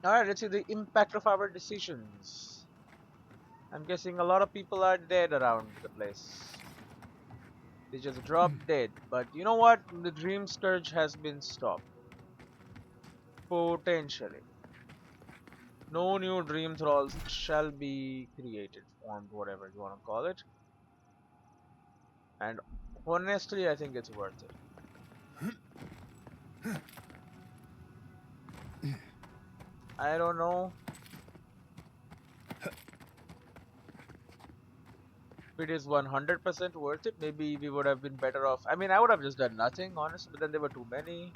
Alright, let's see the impact of our decisions. I'm guessing a lot of people are dead around the place. They just dropped dead. But you know what? The Dream Scourge has been stopped. Potentially. No new Dream Thralls shall be created, formed, whatever you want to call it. And honestly, I think it's worth it. I don't know if it is 100% worth it. Maybe we would have been better off. I mean, I would have just done nothing, honestly, but then there were too many.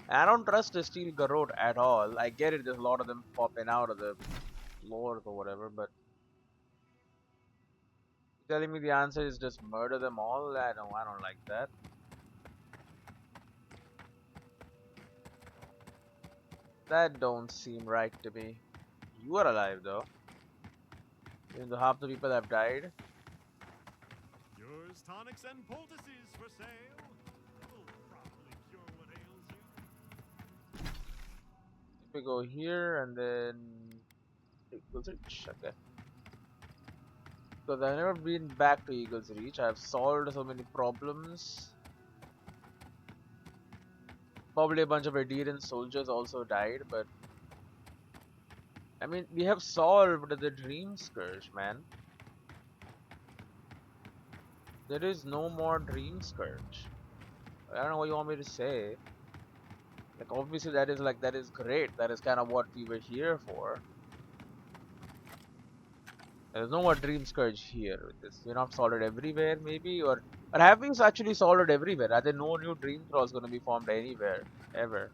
I don't trust the Steel Garrote at all. I get it, there's a lot of them popping out of the floors or whatever, but telling me the answer is just murder them all? I don't like that. That don't seem right to me. You are alive though. Even though half the people have died. Yours tonics and poultices for sale. Will probably cure what ails you. If we go here and then Eagle's Reach, okay. Because I've never been back to Eagle's Reach. I've solved so many problems. Probably a bunch of Aedyr soldiers also died, but I mean, we have solved the Dream Scourge, man. There is no more Dream Scourge. I don't know what you want me to say. Like, obviously, that is great. That is kind of what we were here for. There's no more Dream Scourge here with this. We're not solved everywhere, maybe, or have we actually solved everywhere? Are there no new Dream Thralls going to be formed anywhere ever?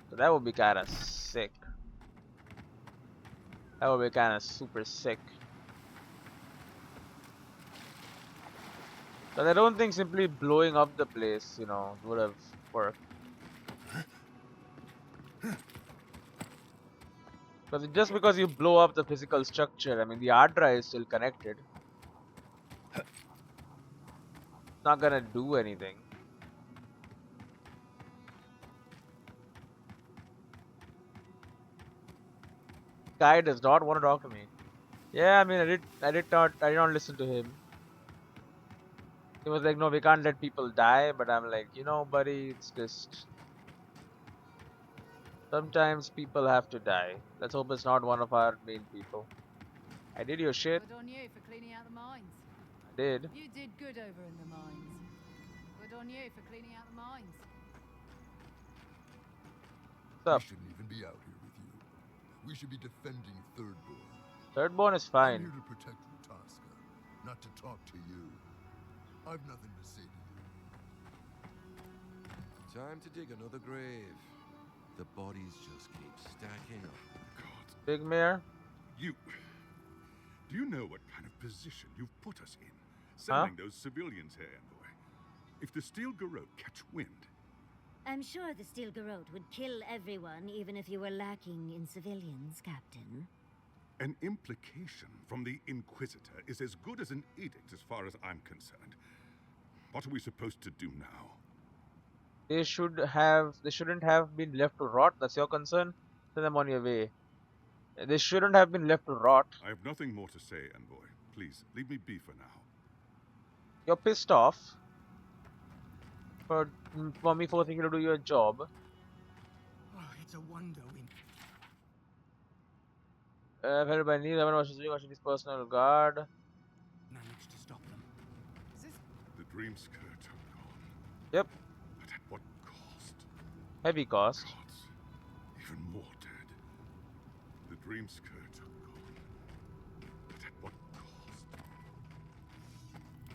So that would be kind of sick. That would be kind of super sick. But I don't think simply blowing up the place, you know, would have worked. Because just because you blow up the physical structure, I mean, the hard drive is still connected. It's not gonna do anything. Guy does not want to talk to me. Yeah, I mean, I did not listen to him. He was like, no, we can't let people die. But I'm like, you know, buddy, it's just sometimes people have to die. Let's hope it's not one of our main people. I did your shit. Good on you for cleaning out the mines. I did. You did good over in the mines. Good on you for cleaning out the mines. What's We up? shouldn't even be out here with you. We should be defending Thirdborn. Thirdborn is I'm fine. here to protect Rutaska, not to talk to you. I've nothing to say to you. Time to dig another grave. The bodies just keep stacking up. God, Big Mare? you. Do you know what kind of position you've put us in? Huh? Sending those civilians here, envoy. If the Steel Garrote catch wind, I'm sure the Steel Garrote would kill everyone, even if you were lacking in civilians, Captain. an implication from the Inquisitor is as good as an edict as far as I'm concerned. What are we supposed to do now? They shouldn't have been left to rot. That's your concern? Send them on your way. They shouldn't have been left to rot. I have nothing more to say, envoy. Please, leave me be for now. You're pissed off for me forcing you to do your job. Oh, it's a wonder we I've heard by Neil, everyone was doing his personal guard. managed to stop them. Is this The dream skirt are gone. Yep, But at what cost? heavy cost. Gods, even more dead. The dream skirt are gone. But at what cost?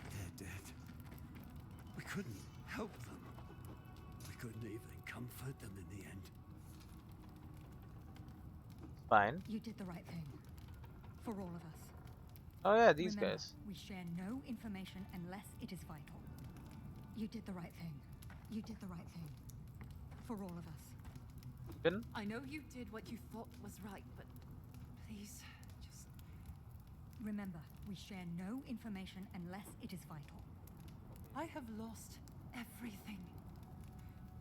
They're dead. We couldn't help them. We couldn't even comfort them in the end. Fine. You did the right thing. For all of us. Oh yeah, these Remember, guys. we share no information unless it is vital. You did the right thing. You did the right thing. For all of us. Finn? I know you did what you thought was right, but please, just Remember, we share no information unless it is vital. I have lost everything.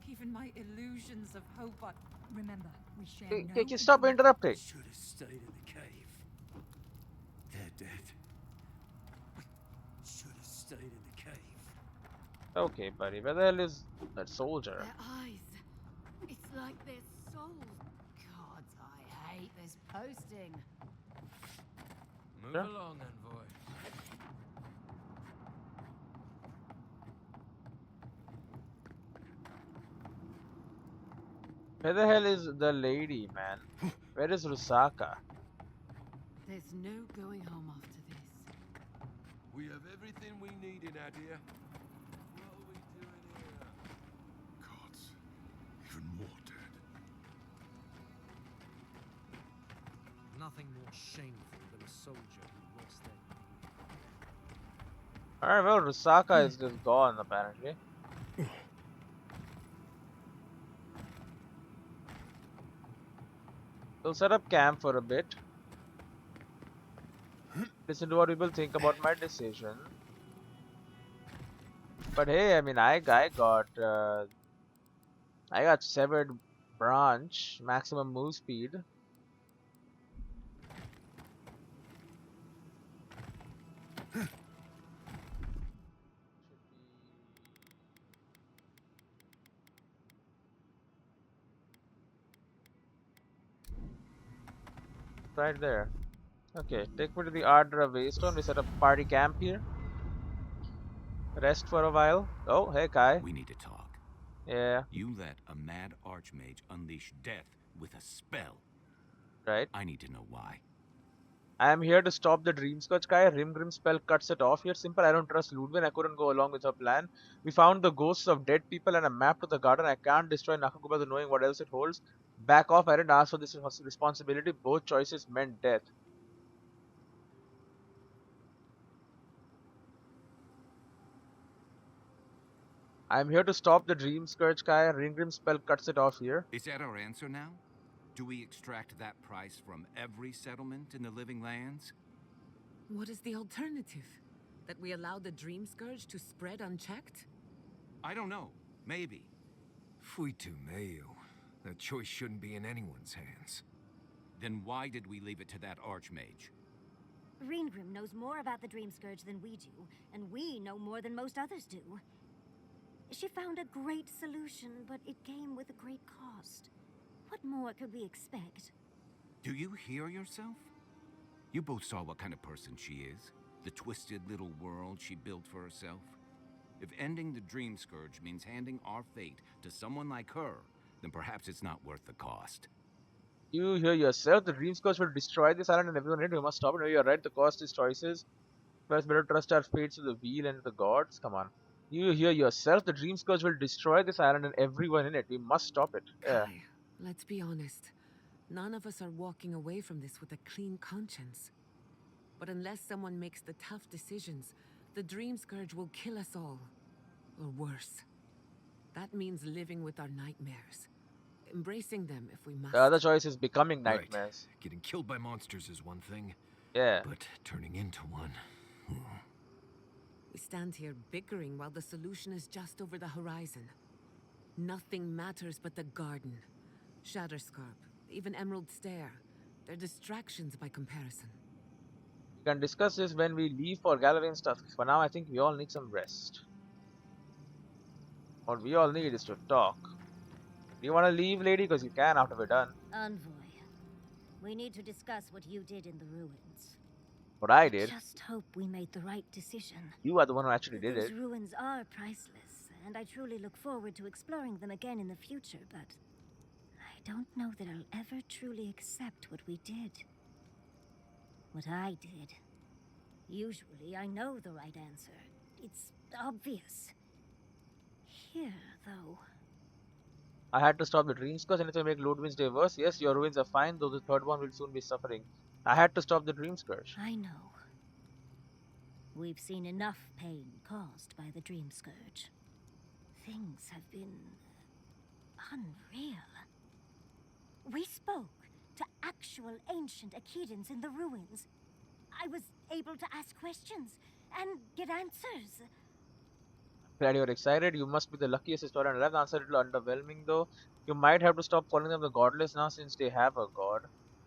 Even my illusions of hope. Remember, We share Can no you stop information. interrupting? Should have stayed in the cave. They're dead. Should have stayed in the cave. Okay, buddy. Where the hell is that soldier? Their eyes. It's like their souls. God, I hate this posting. Move Sure. along, envoy. Where the hell is the lady, man? Where is Rusaka? There's no going home after this. We have everything we need in Aedyr. What are we doing here? Gods, even more dead. Nothing more shameful than a soldier who lost their Alright, well, Rusaka is just gone, apparently. We'll set up camp for a bit. Listen to what people think about my decision. But hey, I mean, I got severed branch, maximum move speed. Right there. Okay, take me to the Aedyr Waystone. We set up party camp here. Rest for a while. Oh, hey Kai. We need to talk. Yeah, You let a mad archmage unleash death with a spell. right. I need to know why. I am here to stop the Dream Scourge Kai. Rimgrim spell cuts it off here. Simple, I don't trust Ludwin. I couldn't go along with her plan. We found the ghosts of dead people and a map to the garden. I can't destroy Nakakuba without knowing what else it holds. Back off, I didn't ask for this responsibility. Both choices meant death. I'm here to stop the Dream Scourge Kai. Rimgrim spell cuts it off here. Is that our answer now? Do we extract that price from every settlement in the Living Lands? What is the alternative? That we allow the Dream Scourge to spread unchecked? I don't know. Maybe. Fuitu meio. That choice shouldn't be in anyone's hands. Then why did we leave it to that archmage? Reengrim knows more about the Dream Scourge than we do, and we know more than most others do. She found a great solution, but it came with a great cost. What more could we expect? Do you hear yourself? You both saw what kind of person she is. The twisted little world she built for herself. If ending the Dream Scourge means handing our fate to someone like her, then perhaps it's not worth the cost. You hear yourself. The Dream Scourge will destroy this island and everyone in it. We must stop it. No, you're right. The cost is choices. First, better trust our fates to the wheel and the gods. Come on. You hear yourself. The Dream Scourge will destroy this island and everyone in it. We must stop it. Yeah. Kai, let's be honest. None of us are walking away from this with a clean conscience. But unless someone makes the tough decisions, the Dream Scourge will kill us all. Or worse. That means living with our nightmares. Embracing them if we must. The other choice is becoming Right. nightmares. Getting killed by monsters is one thing, Yeah. but turning into one... We stand here bickering while the solution is just over the horizon. Nothing matters but the garden. Shatterscarp, even Emerald Stair. They're distractions by comparison. We can discuss this when we leave for gallery and stuff. For now, I think we all need some rest. What we all need is to talk. Do you want to leave, lady? Because you can after we're done. Envoy, we need to discuss what you did in the ruins. What I did. Just hope we made the right decision. You are the one who actually did Those it. ruins are priceless, and I truly look forward to exploring them again in the future, but I don't know that I'll ever truly accept what we did. What I did. Usually I know the right answer. It's obvious. Here, though. I had to stop the Dream Scourge and if I make Ludwin's day worse, yes, your ruins are fine, though the third one will soon be suffering. I had to stop the Dream Scourge. I know. We've seen enough pain caused by the Dream Scourge. Things have been unreal. We spoke to actual ancient Akedans in the ruins. I was able to ask questions and get answers. Glad you're excited. You must be the luckiest historian alive. The answer is a little underwhelming though. You might have to stop calling them the godless now since they have a god.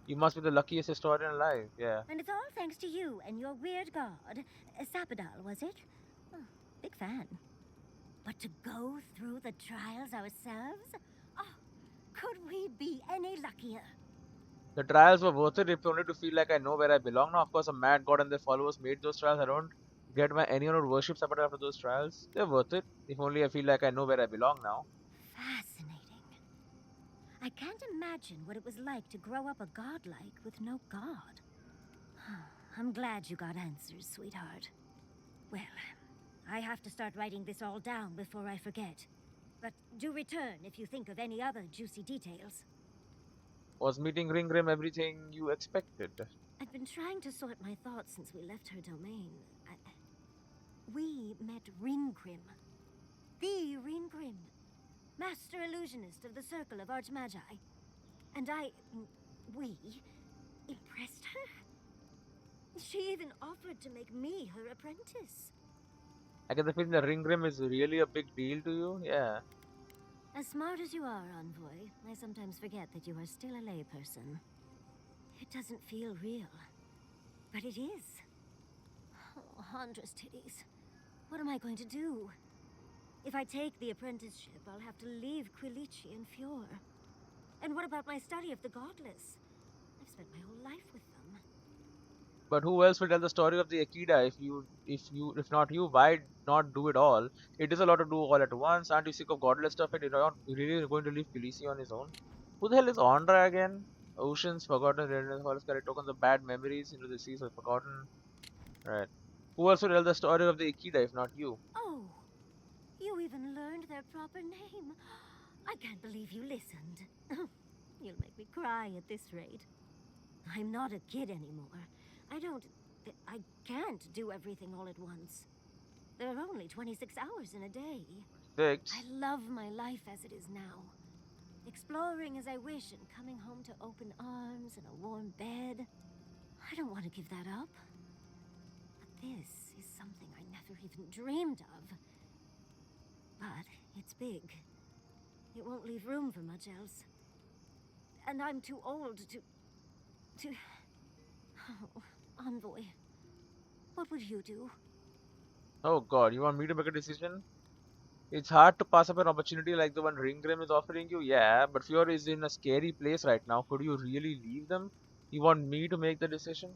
You must be the luckiest historian alive, yeah. And it's all thanks to you and your weird god. Sapadal, was it? Oh, big fan. But to go through the trials ourselves? Oh, could we be any luckier? The trials were worth it if only to feel like I know where I belong now. Of course, a mad god and their followers made those trials. I don't get why anyone would worship Sapada after those trials. They're worth it if only I feel like I know where I belong now. Fascinating. I can't imagine what it was like to grow up a godlike with no god. I'm glad you got answers, sweetheart. Well, I have to start writing this all down before I forget. But do return if you think of any other juicy details. Was meeting Ringgrim everything you expected? I've been trying to sort my thoughts since we left her domain. We met Ringgrim. The Ringgrim. Master illusionist of the Circle of Archmagi. And we impressed her. She even offered to make me her apprentice. I get the feeling that Ringgrim is really a big deal to you, yeah. As smart as you are, Envoy, I sometimes forget that you are still a layperson. It doesn't feel real, but it is. Oh, Handra's titties. What am I going to do? If I take the apprenticeship, I'll have to leave Quilici and Fior. And what about my study of the godless? I've spent my whole life with them. But who else will tell the story of the Aedyr if not you? Why not do it all? It is a lot to do all at once. Aren't you sick of godless stuff and you're not really going to leave Khaleesi on his own? Who the hell is Ondra again? Oceans, forgotten, Renaissance forest carry tokens of bad memories into the seas of forgotten. Right. Who else will tell the story of the Aedyr if not you? Oh, you even learned their proper name. I can't believe you listened. You'll make me cry at this rate. I'm not a kid anymore. I can't do everything all at once. There are only 26 hours in a day. 6. I love my life as it is now. Exploring as I wish and coming home to open arms and a warm bed. I don't want to give that up. But this is something I never even dreamed of. But it's big. It won't leave room for much else. And I'm too old to... Oh, Envoy. What would you do? Oh god, you want me to make a decision? It's hard to pass up an opportunity like the one Ringgrim is offering you, yeah, but Fior is in a scary place right now. Could you really leave them? You want me to make the decision?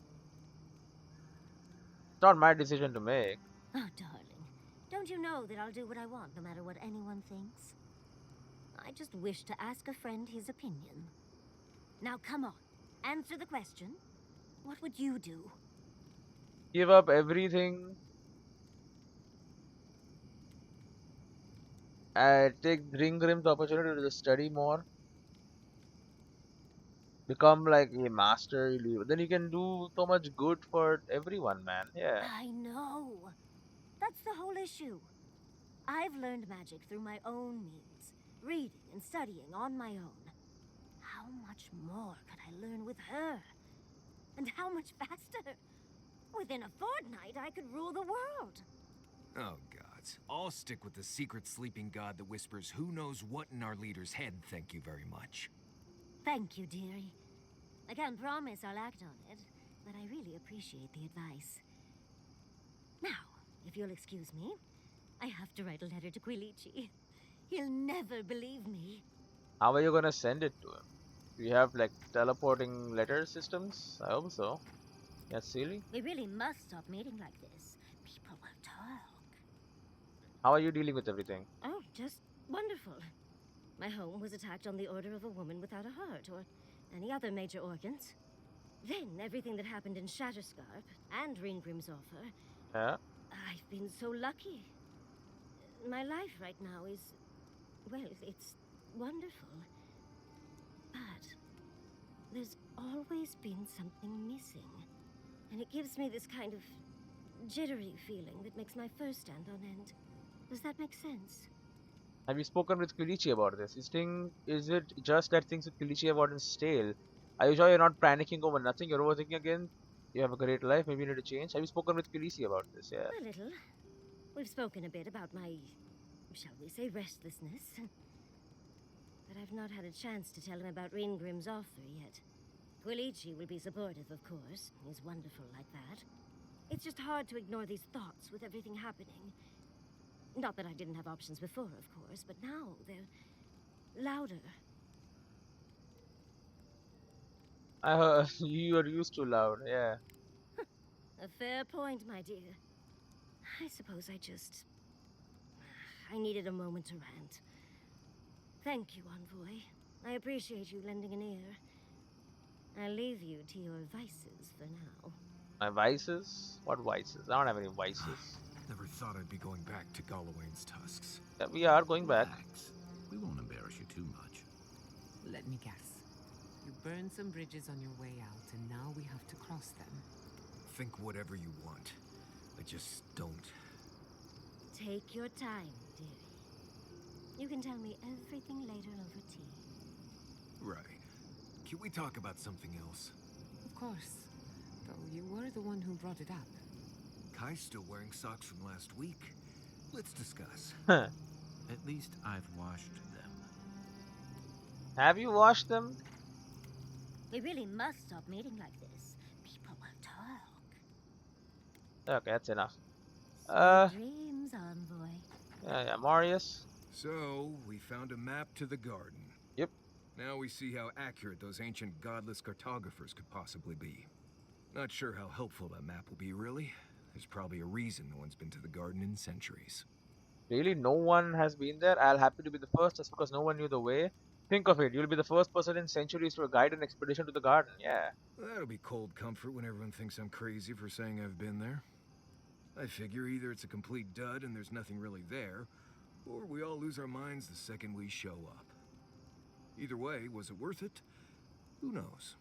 It's not my decision to make. Oh, darling. Don't you know that I'll do what I want no matter what anyone thinks? I just wish to ask a friend his opinion. Now come on, answer the question. What would you do? Give up everything. I take Ringgrim's opportunity to just study more. Become like a master. Then you can do so much good for everyone, man. Yeah. I know. That's the whole issue. I've learned magic through my own means, reading and studying on my own. How much more could I learn with her? And how much faster? Within a fortnight, I could rule the world. Oh, gods. I'll stick with the secret sleeping god that whispers who knows what in our leader's head, thank you very much. Thank you, dearie. I can't promise I'll act on it, but I really appreciate the advice. Now, if you'll excuse me, I have to write a letter to Quilici. He'll never believe me. How are you gonna send it to him? Do you have like teleporting letter systems? I hope so. That's silly. We really must stop meeting like this. People will talk. How are you dealing with everything? Oh, just wonderful. My home was attacked on the order of a woman without a heart or any other major organs. Then everything that happened in Shatterscarp and Ringgrim's offer. Yeah. I've been so lucky. My life right now is, well, it's wonderful. But there's always been something missing. And it gives me this kind of jittery feeling that makes my fur stand on end. Does that make sense? Have you spoken with Quilici about this? Is it just that things with Quilici have gotten stale? Are you sure you're not panicking over nothing? You're overthinking again? You have a great life, maybe you need to change? Have you spoken with Quilici about this? Yeah. A little. We've spoken a bit about my, shall we say, restlessness. but I've not had a chance to tell him about Ringrim's offer yet. Quilici will be supportive, of course. He's wonderful like that. It's just hard to ignore these thoughts with everything happening. Not that I didn't have options before, of course, but now they're louder. I heard you are used to loud, yeah. A fair point, my dear. I suppose I needed a moment to rant. Thank you, Envoy. I appreciate you lending an ear. I'll leave you to your vices for now. My vices? What vices? I don't have any vices. Never thought I'd be going back to Gallowayne's tusks. Yeah, we are going back. Relax. We won't embarrass you too much. Let me guess. You burned some bridges on your way out, and now we have to cross them. Think whatever you want. I just don't. Take your time, dearie. You can tell me everything later over tea. Right. Can we talk about something else? Of course. Though you were the one who brought it up. Kai's still wearing socks from last week. Let's discuss. Huh. At least I've washed them. Have you washed them? We really must stop meeting like this. People will talk. Okay, that's enough. Dreams, Envoy. Yeah, Marius. So, we found a map to the garden. Yep. Now we see how accurate those ancient godless cartographers could possibly be. Not sure how helpful that map will be, really. There's probably a reason no one's been to the garden in centuries. Really, no one has been there? I'll happy to be the first just because no one knew the way. Think of it, you'll be the first person in centuries to guide an expedition to the garden, yeah. That'll be cold comfort when everyone thinks I'm crazy for saying I've been there. I figure either it's a complete dud and there's nothing really there, or we all lose our minds the second we show up. Either way, was it worth it? Who knows?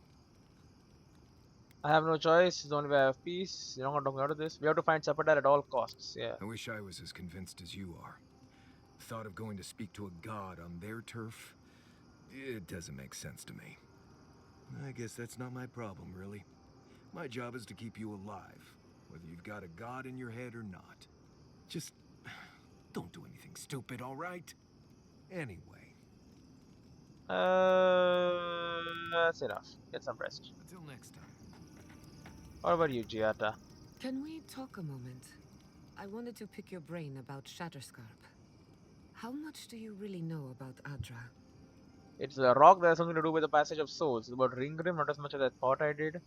I have no choice, it's the only way I have peace. You're not gonna talk me out of this. We have to find Sapadal at all costs, yeah. I wish I was as convinced as you are. The thought of going to speak to a god on their turf, it doesn't make sense to me. I guess that's not my problem, really. My job is to keep you alive, whether you've got a god in your head or not. Just don't do anything stupid, all right? Anyway. That's enough. Get some rest. Until next time. What about you, Giata? Can we talk a moment? I wanted to pick your brain about Shatterscarp. How much do you really know about Aedyr? It's a rock that has something to do with the passage of souls. It's about Ringgrim, not as much as I thought I did.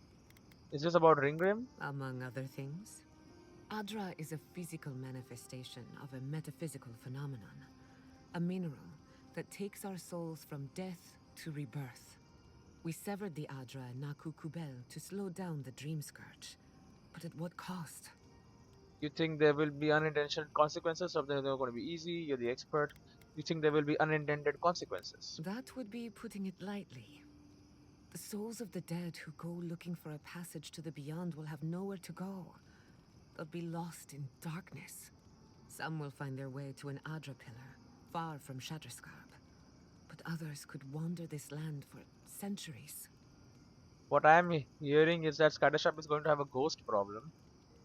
Is this about Ringgrim? Among other things. Aedyr is a physical manifestation of a metaphysical phenomenon. A mineral that takes our souls from death to rebirth. We severed the Aedyr and Naku Kubel to slow down the Dream Scourge. But at what cost? You think there will be unintended consequences, or they're going to be easy? You're the expert. You think there will be unintended consequences? That would be putting it lightly. The souls of the dead who go looking for a passage to the beyond will have nowhere to go. They'll be lost in darkness. Some will find their way to an Aedyr pillar, far from Shatterscarp. But others could wander this land for centuries. What I'm hearing is that Scattershop is going to have a ghost problem.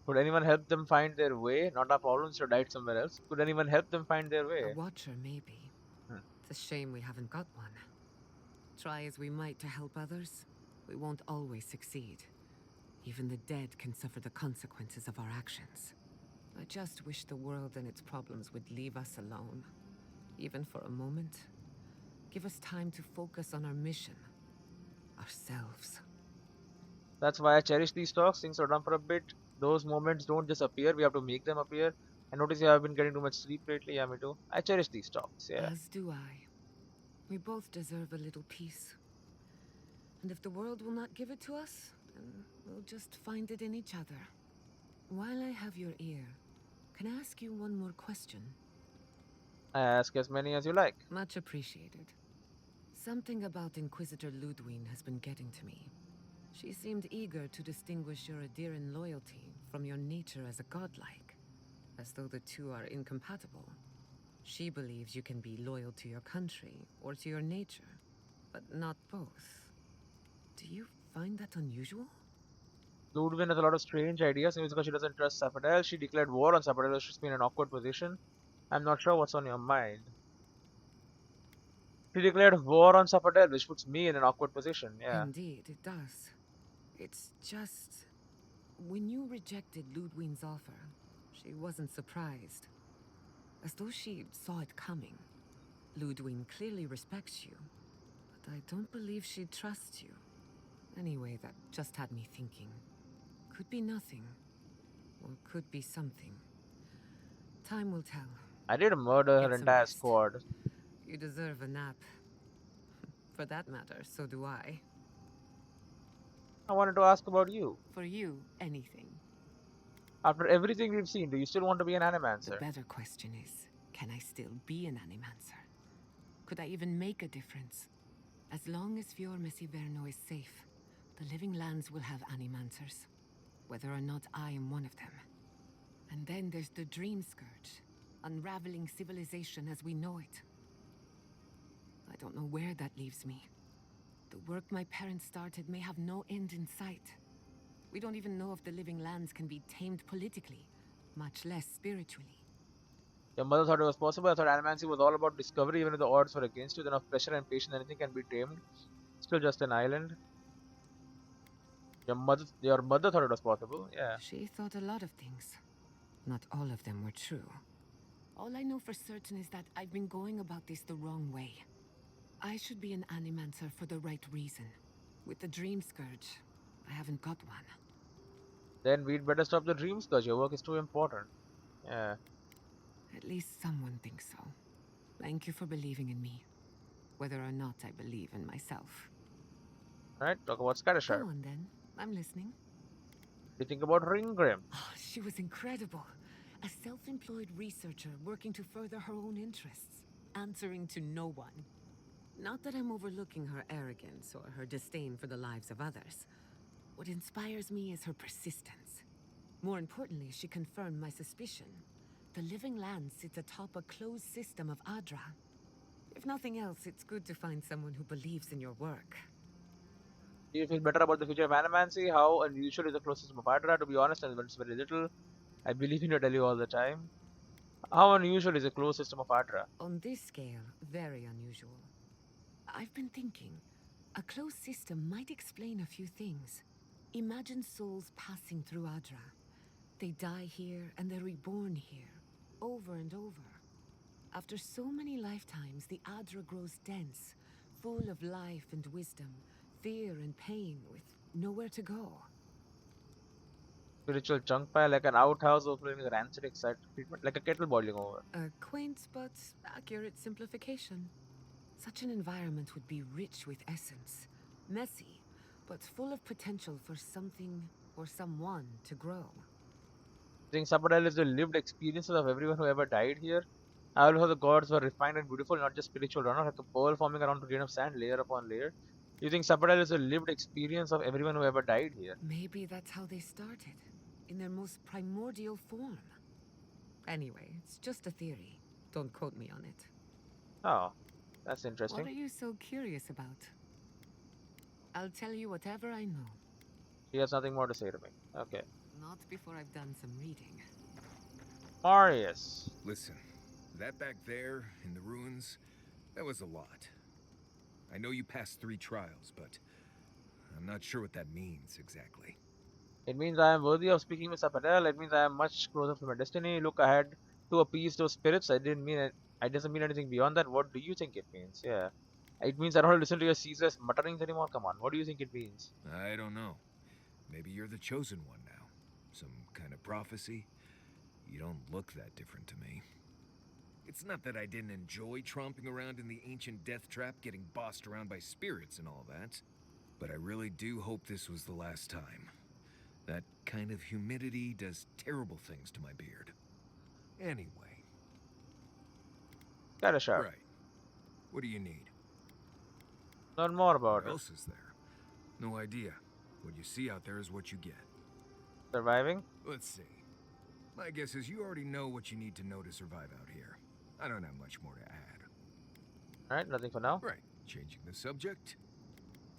Could anyone help them find their way? Not our problem, should died somewhere else. Could anyone help them find their way? A watcher, maybe. It's a shame we haven't got one. Try as we might to help others, we won't always succeed. Even the dead can suffer the consequences of our actions. I just wish the world and its problems would leave us alone. Even for a moment. Give us time to focus on our mission. Ourselves. That's why I cherish these talks. Things are done for a bit. Those moments don't just appear. We have to make them appear. I notice you have been getting too much sleep lately. Yeah, me too. I cherish these talks, yeah. As do I. We both deserve a little peace. And if the world will not give it to us, then we'll just find it in each other. While I have your ear, can I ask you one more question? Ask as many as you like. Much appreciated. Something about Inquisitor Ludwine has been getting to me. She seemed eager to distinguish your Aedyran loyalty from your nature as a godlike, as though the two are incompatible. She believes you can be loyal to your country or to your nature, but not both. Do you find that unusual? Ludwig has a lot of strange ideas. Maybe it's because she doesn't trust Sapadal. She declared war on Sapadal. She's been in an awkward position. I'm not sure what's on your mind. He declared war on Sapadel, which puts me in an awkward position. Yeah. Indeed, it does. It's just... When you rejected Ludwig's offer, she wasn't surprised. As though she saw it coming. Ludwig clearly respects you, but I don't believe she trusts you. Anyway, that just had me thinking. Could be nothing, or could be something. Time will tell. I did murder Get her some entire rest. squad. You deserve a nap. For that matter, so do I. I wanted to ask about you. For you, anything. After everything we've seen, do you still want to be an The animancer? better question is, can I still be an animancer? Could I even make a difference? As long as Fior Messiverno is safe, the living lands will have animancers, whether or not I am one of them. And then there's the Dream Scourge, unraveling civilization as we know it. I don't know where that leaves me. The work my parents started may have no end in sight. We don't even know if the living lands can be tamed politically, much less spiritually. Your mother thought it was possible. I thought animancy was all about discovery, even if the odds were against you. With enough pressure and patience, anything can be tamed. Still just an island. Your mother thought it was possible. Yeah. She thought a lot of things. Not all of them were true. All I know for certain is that I've been going about this the wrong way. I should be an animancer for the right reason. With the Dream Scourge, I haven't got one. Then we'd better stop the dreams because your work is too important. Yeah. At least someone thinks so. Thank you for believing in me. Whether or not I believe in myself. Right, talk about Scattersharp. Go on then. I'm listening. What do you think about Ringgrim? Oh, she was incredible. A self-employed researcher working to further her own interests. Answering to no one. Not that I'm overlooking her arrogance or her disdain for the lives of others. What inspires me is her persistence. More importantly, she confirmed my suspicion. The living land sits atop a closed system of Aedyr. If nothing else, it's good to find someone who believes in your work. Do you feel better about the future of animancy? How unusual is the closed system of Aedyr? To be honest, and it's very little. I believe in your Delhi all the time. How unusual is a closed system of Aedyr? On this scale, very unusual. I've been thinking, a closed system might explain a few things. Imagine souls passing through Aedyr. They die here and they're reborn here, over and over. After so many lifetimes, the Aedyr grows dense, full of life and wisdom, fear and pain, with nowhere to go. Spiritual chunk pile, like an outhouse overflowing with rancid excitement, like a kettle boiling over. A quaint but accurate simplification. Such an environment would be rich with essence, messy, but full of potential for something or someone to grow. I think Sapadel is the lived experiences of everyone who ever died here. I love how the gods were refined and beautiful, not just spiritual runner, like a pearl forming around a grain of sand, layer upon layer. You think Sapadel is a lived experience of everyone who ever died here? Maybe that's how they started, in their most primordial form. Anyway, it's just a theory. Don't quote me on it. Oh, that's interesting. What are you so curious about? I'll tell you whatever I know. She has nothing more to say to me. Okay. Not before I've done some reading. Marius. Listen, that back there in the ruins, that was a lot. I know you passed 3 trials, but I'm not sure what that means exactly. It means I am worthy of speaking with Sapadel. It means I am much closer to my destiny. Look ahead to appease those spirits. I didn't mean it. I doesn't mean anything beyond that. What do you think it means? Yeah. It means I don't have to listen to your ceaseless mutterings anymore. Come on. What do you think it means? I don't know. Maybe you're the chosen one now. Some kind of prophecy? You don't look that different to me. It's not that I didn't enjoy tromping around in the ancient death trap, getting bossed around by spirits and all that. But I really do hope this was the last time. That kind of humidity does terrible things to my beard. Anyway. Got a shot. Right. What do you need? Learn more about What else is there? No idea. What you see out there is what you get. Surviving? Let's see. My guess is you already know what you need to know to survive out here. I don't have much more to add. Alright, nothing for now. Right. Changing the subject.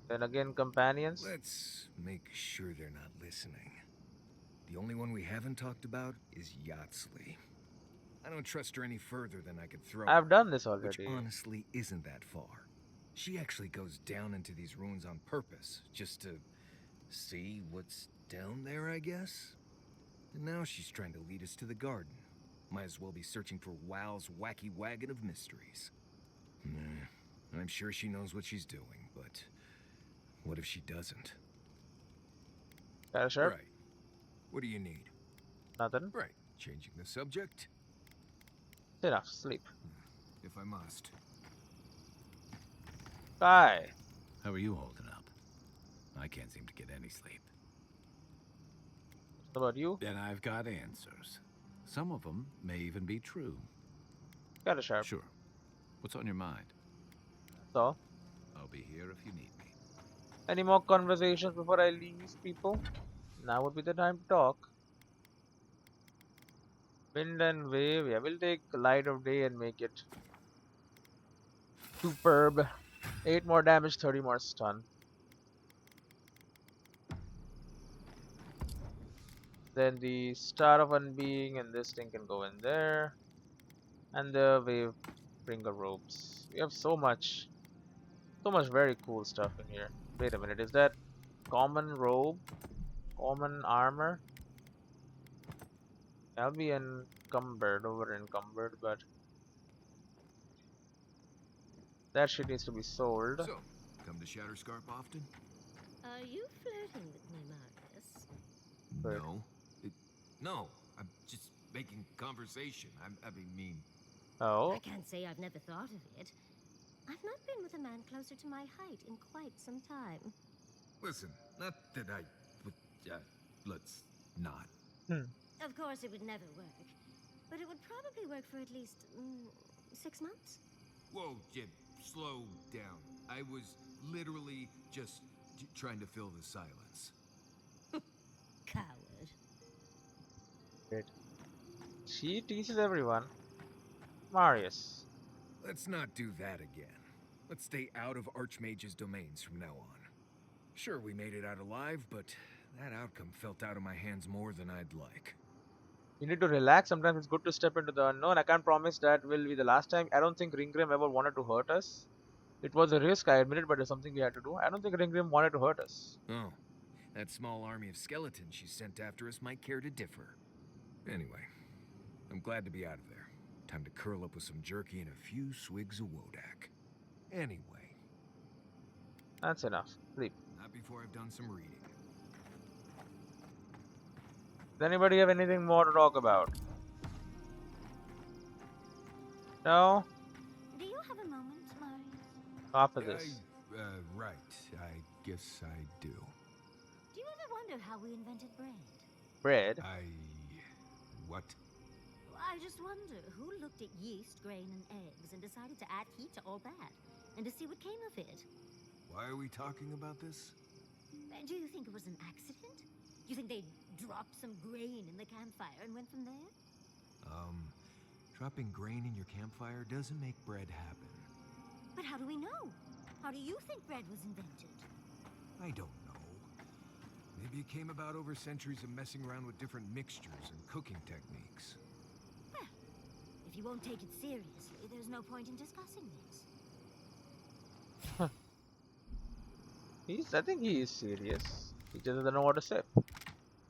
Then again, companions. Let's make sure they're not listening. The only one we haven't talked about is Yatsley. I don't trust her any further than I could throw her, I've done this already. which honestly isn't that far. She actually goes down into these ruins on purpose, just to see what's down there, I guess? And now she's trying to lead us to the garden. Might as well be searching for WoW's wacky wagon of mysteries. I'm sure she knows what she's doing, but what if she doesn't? Sure. Right. What do you need? Nothing. Right. Changing the subject? Enough. Sleep. If I must. Bye. How are you holding up? I can't seem to get any sleep. What about you? And I've got answers. Some of them may even be true. Got a sharp. Sure. What's on your mind? So, I'll be here if you need me. any more conversations before I leave, people? Now would be the time to talk. Wind and wave. Yeah, we'll take light of day and make it superb. 8 more damage, 30 more stun. Then the Star of Unbeing and this thing can go in there. And the Wave Bringer robes. We have so much very cool stuff in here. Wait a minute, is that common robe? Common armor? I'll be encumbered, over encumbered, but that shit needs to be sold. So, come to Shatterscarp often? Are you flirting with me, Marcus? Good. No, I'm just making conversation. I mean... Oh? I can't say I've never thought of it. I've not been with a man closer to my height in quite some time. Listen, not that I would... let's not. Of course it would never work, but it would probably work for at least 6 months. Whoa, Jim, slow down. I was literally just trying to fill the silence. Coward. Great. She teases everyone. Marius. Let's not do that again. Let's stay out of Archmage's domains from now on. Sure, we made it out alive, but that outcome felt out of my hands more than I'd like. You need to relax. Sometimes it's good to step into the unknown. I can't promise that will be the last time. I don't think Ringgrim ever wanted to hurt us. It was a risk, I admit it, but it's something we had to do. I don't think Ringgrim wanted to hurt us. Oh, that small army of skeletons she sent after us might care to differ. Anyway, I'm glad to be out of there. Time to curl up with some jerky and a few swigs of Wodak. Anyway. That's enough. Sleep. Not before I've done some reading. Does anybody have anything more to talk about? No? Do you have a moment, Marius? After this. Right. I guess I do. Do you ever wonder how we invented bread? Bread? What? I just wonder who looked at yeast, grain, and eggs and decided to add heat to all that, and to see what came of it. Why are we talking about this? Do you think it was an accident? You think they dropped some grain in the campfire and went from there? Dropping grain in your campfire doesn't make bread happen. But how do we know? How do you think bread was invented? I don't know. Maybe it came about over centuries of messing around with different mixtures and cooking techniques. Well, if you won't take it seriously, there's no point in discussing this. I think he is serious. He just doesn't know what to say.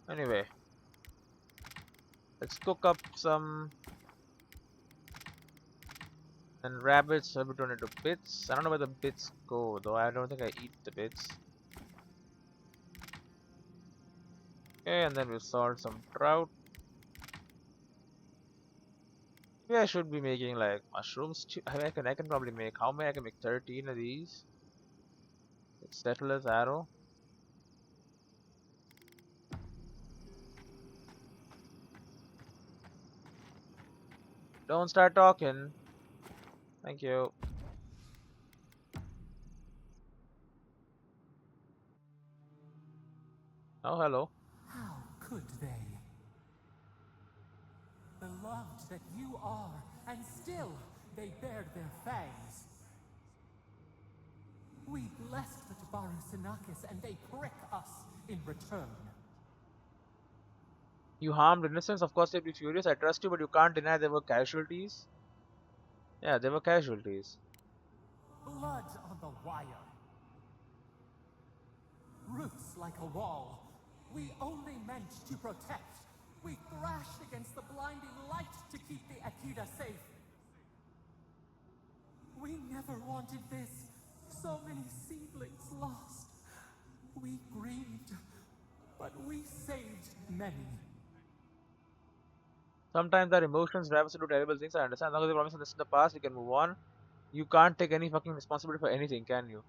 Anyway. Let's cook up some... And rabbits, so we turn into bits. I don't know where the bits go though. I don't think I eat the bits. Okay, and then we'll salt some trout. Maybe I should be making like mushrooms. I can probably make, how many? I can make 13 of these. Settler's arrow. Don't start talking. Thank you. Oh, hello. How could they? Beloved that you are, and still they bared their fangs. We blessed the Tabaru Sinakis, and they prick us in return. You harmed innocents, of course they'd be furious. I trust you, but you can't deny there were casualties. Yeah, there were casualties. blood on the wire. Roots like a wall. We only meant to protect. We thrashed against the blinding light to keep the Aedyr safe. We never wanted this. So many seedlings lost. We grieved, but we saved many. Sometimes our emotions drive us to do terrible things. I understand. As long as you promise this in the past, we can move on. You can't take any fucking responsibility for anything, can you?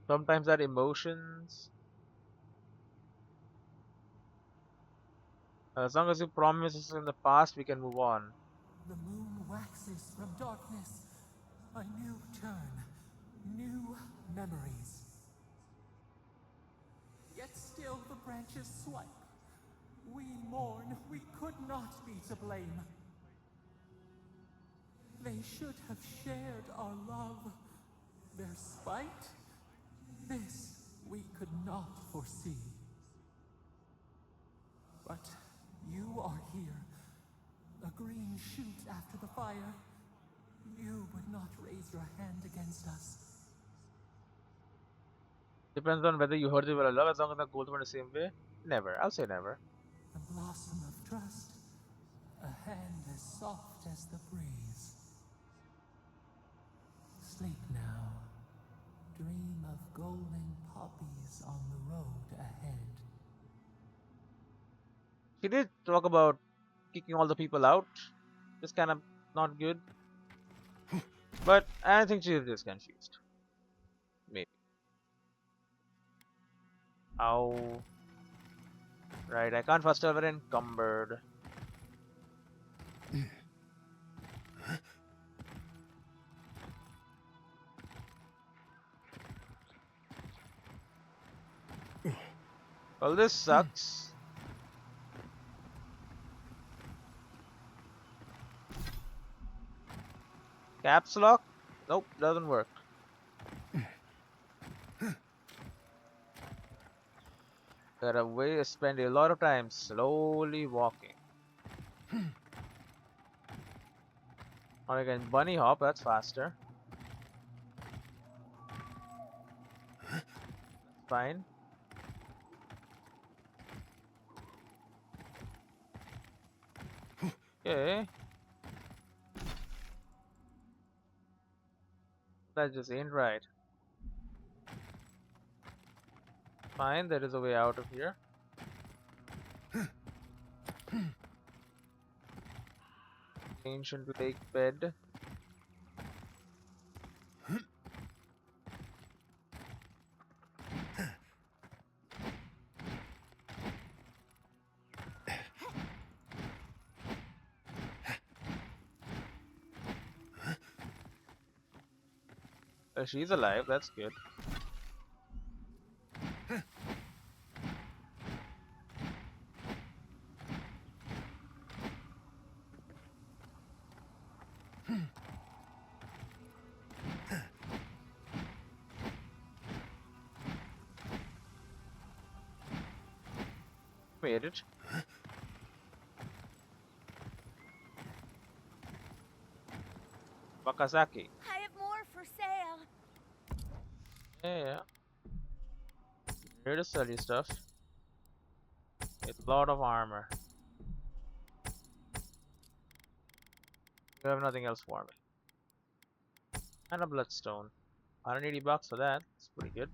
Sometimes our emotions. As long as you promise us in the past, we can move on. The moon waxes from darkness. A new turn. New memories. Yet still the branches swipe. We mourn. We could not be to blame. They should have shared our love. Their spite? This we could not foresee. But you are here. A green shoot after the fire. You would not raise your hand against us. Depends on whether you hurt them or love. As long as the goals went the same way, never. I'll say never. A blossom of trust. A hand as soft as the breeze. Sleep now. Dream of golden poppies on the road ahead. She did talk about kicking all the people out. Just kind of not good. But I think she is just confused. Maybe. Ow. Right, I can't fast travel encumbered. Well, this sucks. Caps lock? Nope, doesn't work. Gotta spend a lot of time slowly walking. Or I can bunny hop, that's faster. Fine. Okay. That just ain't right. Fine, there is a way out of here. Ancient lake bed. She's alive, that's good. Made it. Wakazaki. I have more for sale. Yeah. Here to sell you stuff. It's a lot of armor. You have nothing else for me. And a bloodstone. 180 bucks for that. It's pretty good.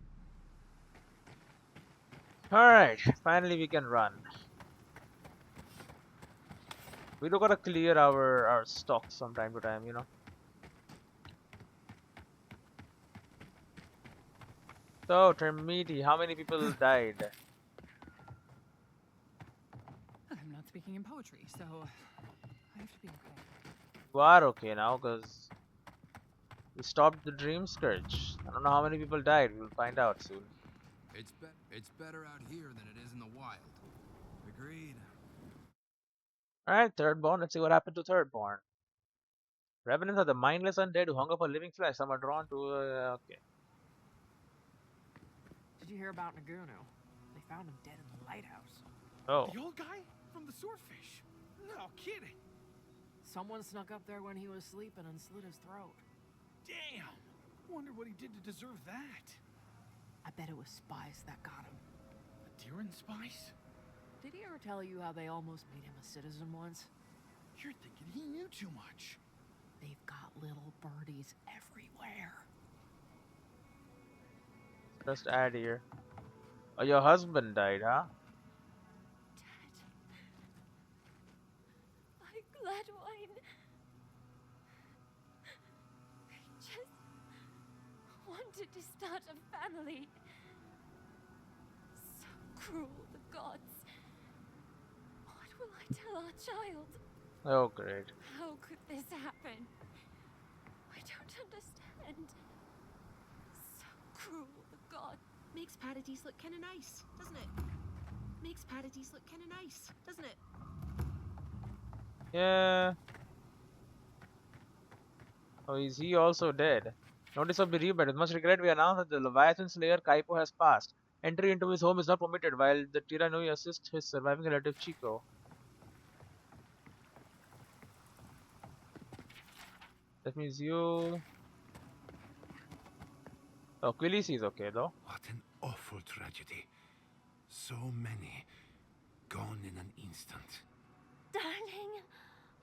Alright, finally we can run. We do gotta clear our stocks from time to time, you know. So, Termiti, how many people died? I'm not speaking in poetry, so I have to be okay. You are okay now, because we stopped the Dream Scourge. I don't know how many people died. We'll find out soon. It's better out here than it is in the wild. Agreed. Alright, Thirdborn. Let's see what happened to Thirdborn. Revenants are the mindless undead who hunger for living flesh. Some are drawn to... okay. Did you hear about Naguno? They found him dead in the lighthouse. Oh. The old guy from the swordfish? No kidding. Someone snuck up there when he was sleeping and slit his throat. Damn! Wonder what he did to deserve that. I bet it was spies that got him. Aedyr spies? Did he ever tell you how they almost made him a citizen once? You're thinking he knew too much. They've got little birdies everywhere. Just Aedyr. Oh, your husband died, huh? My glad wine. I just wanted to start a family. So cruel, the gods. What will I tell our child? Oh, great. How could this happen? I don't understand. So cruel, the gods. Makes Paradise look kinda nice, doesn't it? Makes Paradise look kinda nice, doesn't it? Yeah. Oh, is he also dead? Notice of the rebirth. With much regret, we announce that the Leviathan Slayer Kaipo has passed. Entry into his home is not permitted, while the Tiranui assist his surviving relative Chico. That means you... Oh, Quilisi is okay though. What an awful tragedy. So many gone in an instant. Darling.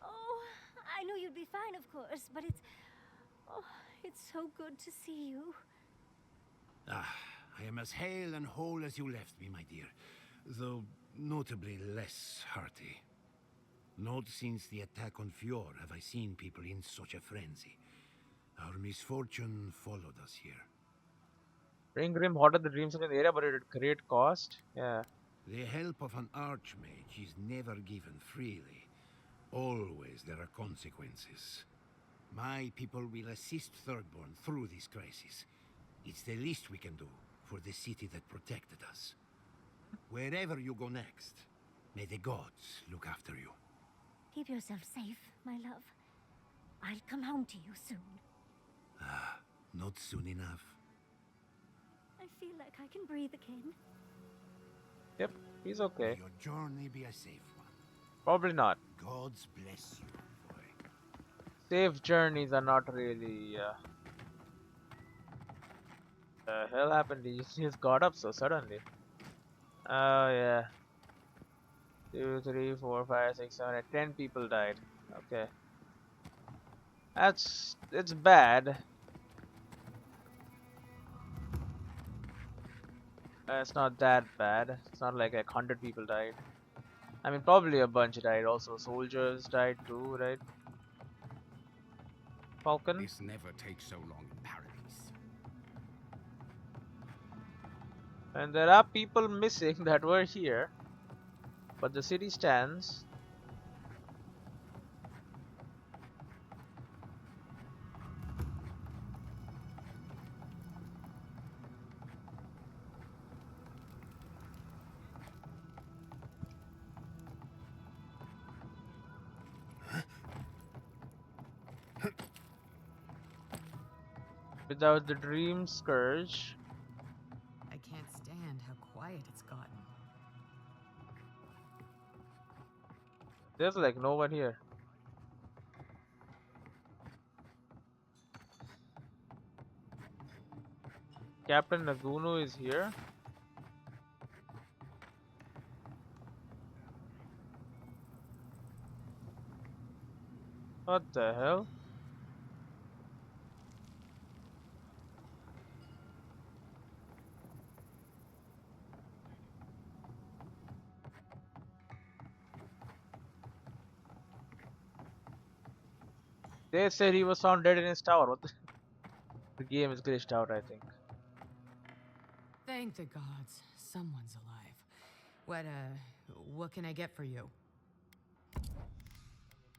Oh, I knew you'd be fine, of course, but it's... Oh, it's so good to see you. Ah, I am as hale and whole as you left me, my dear, though notably less hearty. Not since the attack on Fjord have I seen people in such a frenzy. Our misfortune followed us here. Ring Grim hoarded the dreams in the area, but at great cost. Yeah. The help of an archmage is never given freely. Always there are consequences. My people will assist Thirdborn through this crisis. It's the least we can do for the city that protected us. Wherever you go next, may the gods look after you. Keep yourself safe, my love. I'll come home to you soon. Ah, not soon enough. I feel like I can breathe again. Yep, he's okay. May your journey be a safe one. Probably not. Gods bless you, boy. Safe journeys are not really... The hell happened? He just got up so suddenly. Oh yeah. 2, 3, 4, 5, 6, 7, 8, 10 people died. Okay. It's bad. It's not that bad. It's not like 100 people died. I mean, probably a bunch died. Also, soldiers died too, right? Falcon? This never takes so long in Paradise. And there are people missing that were here. But the city stands. Without the Dream Scourge. I can't stand how quiet it's gotten. There's like no one here. Captain Nagunu is here. What the hell? They said he was found dead in his tower. What the? The game is glitched out, I think. Thank the gods, someone's alive. What can I get for you?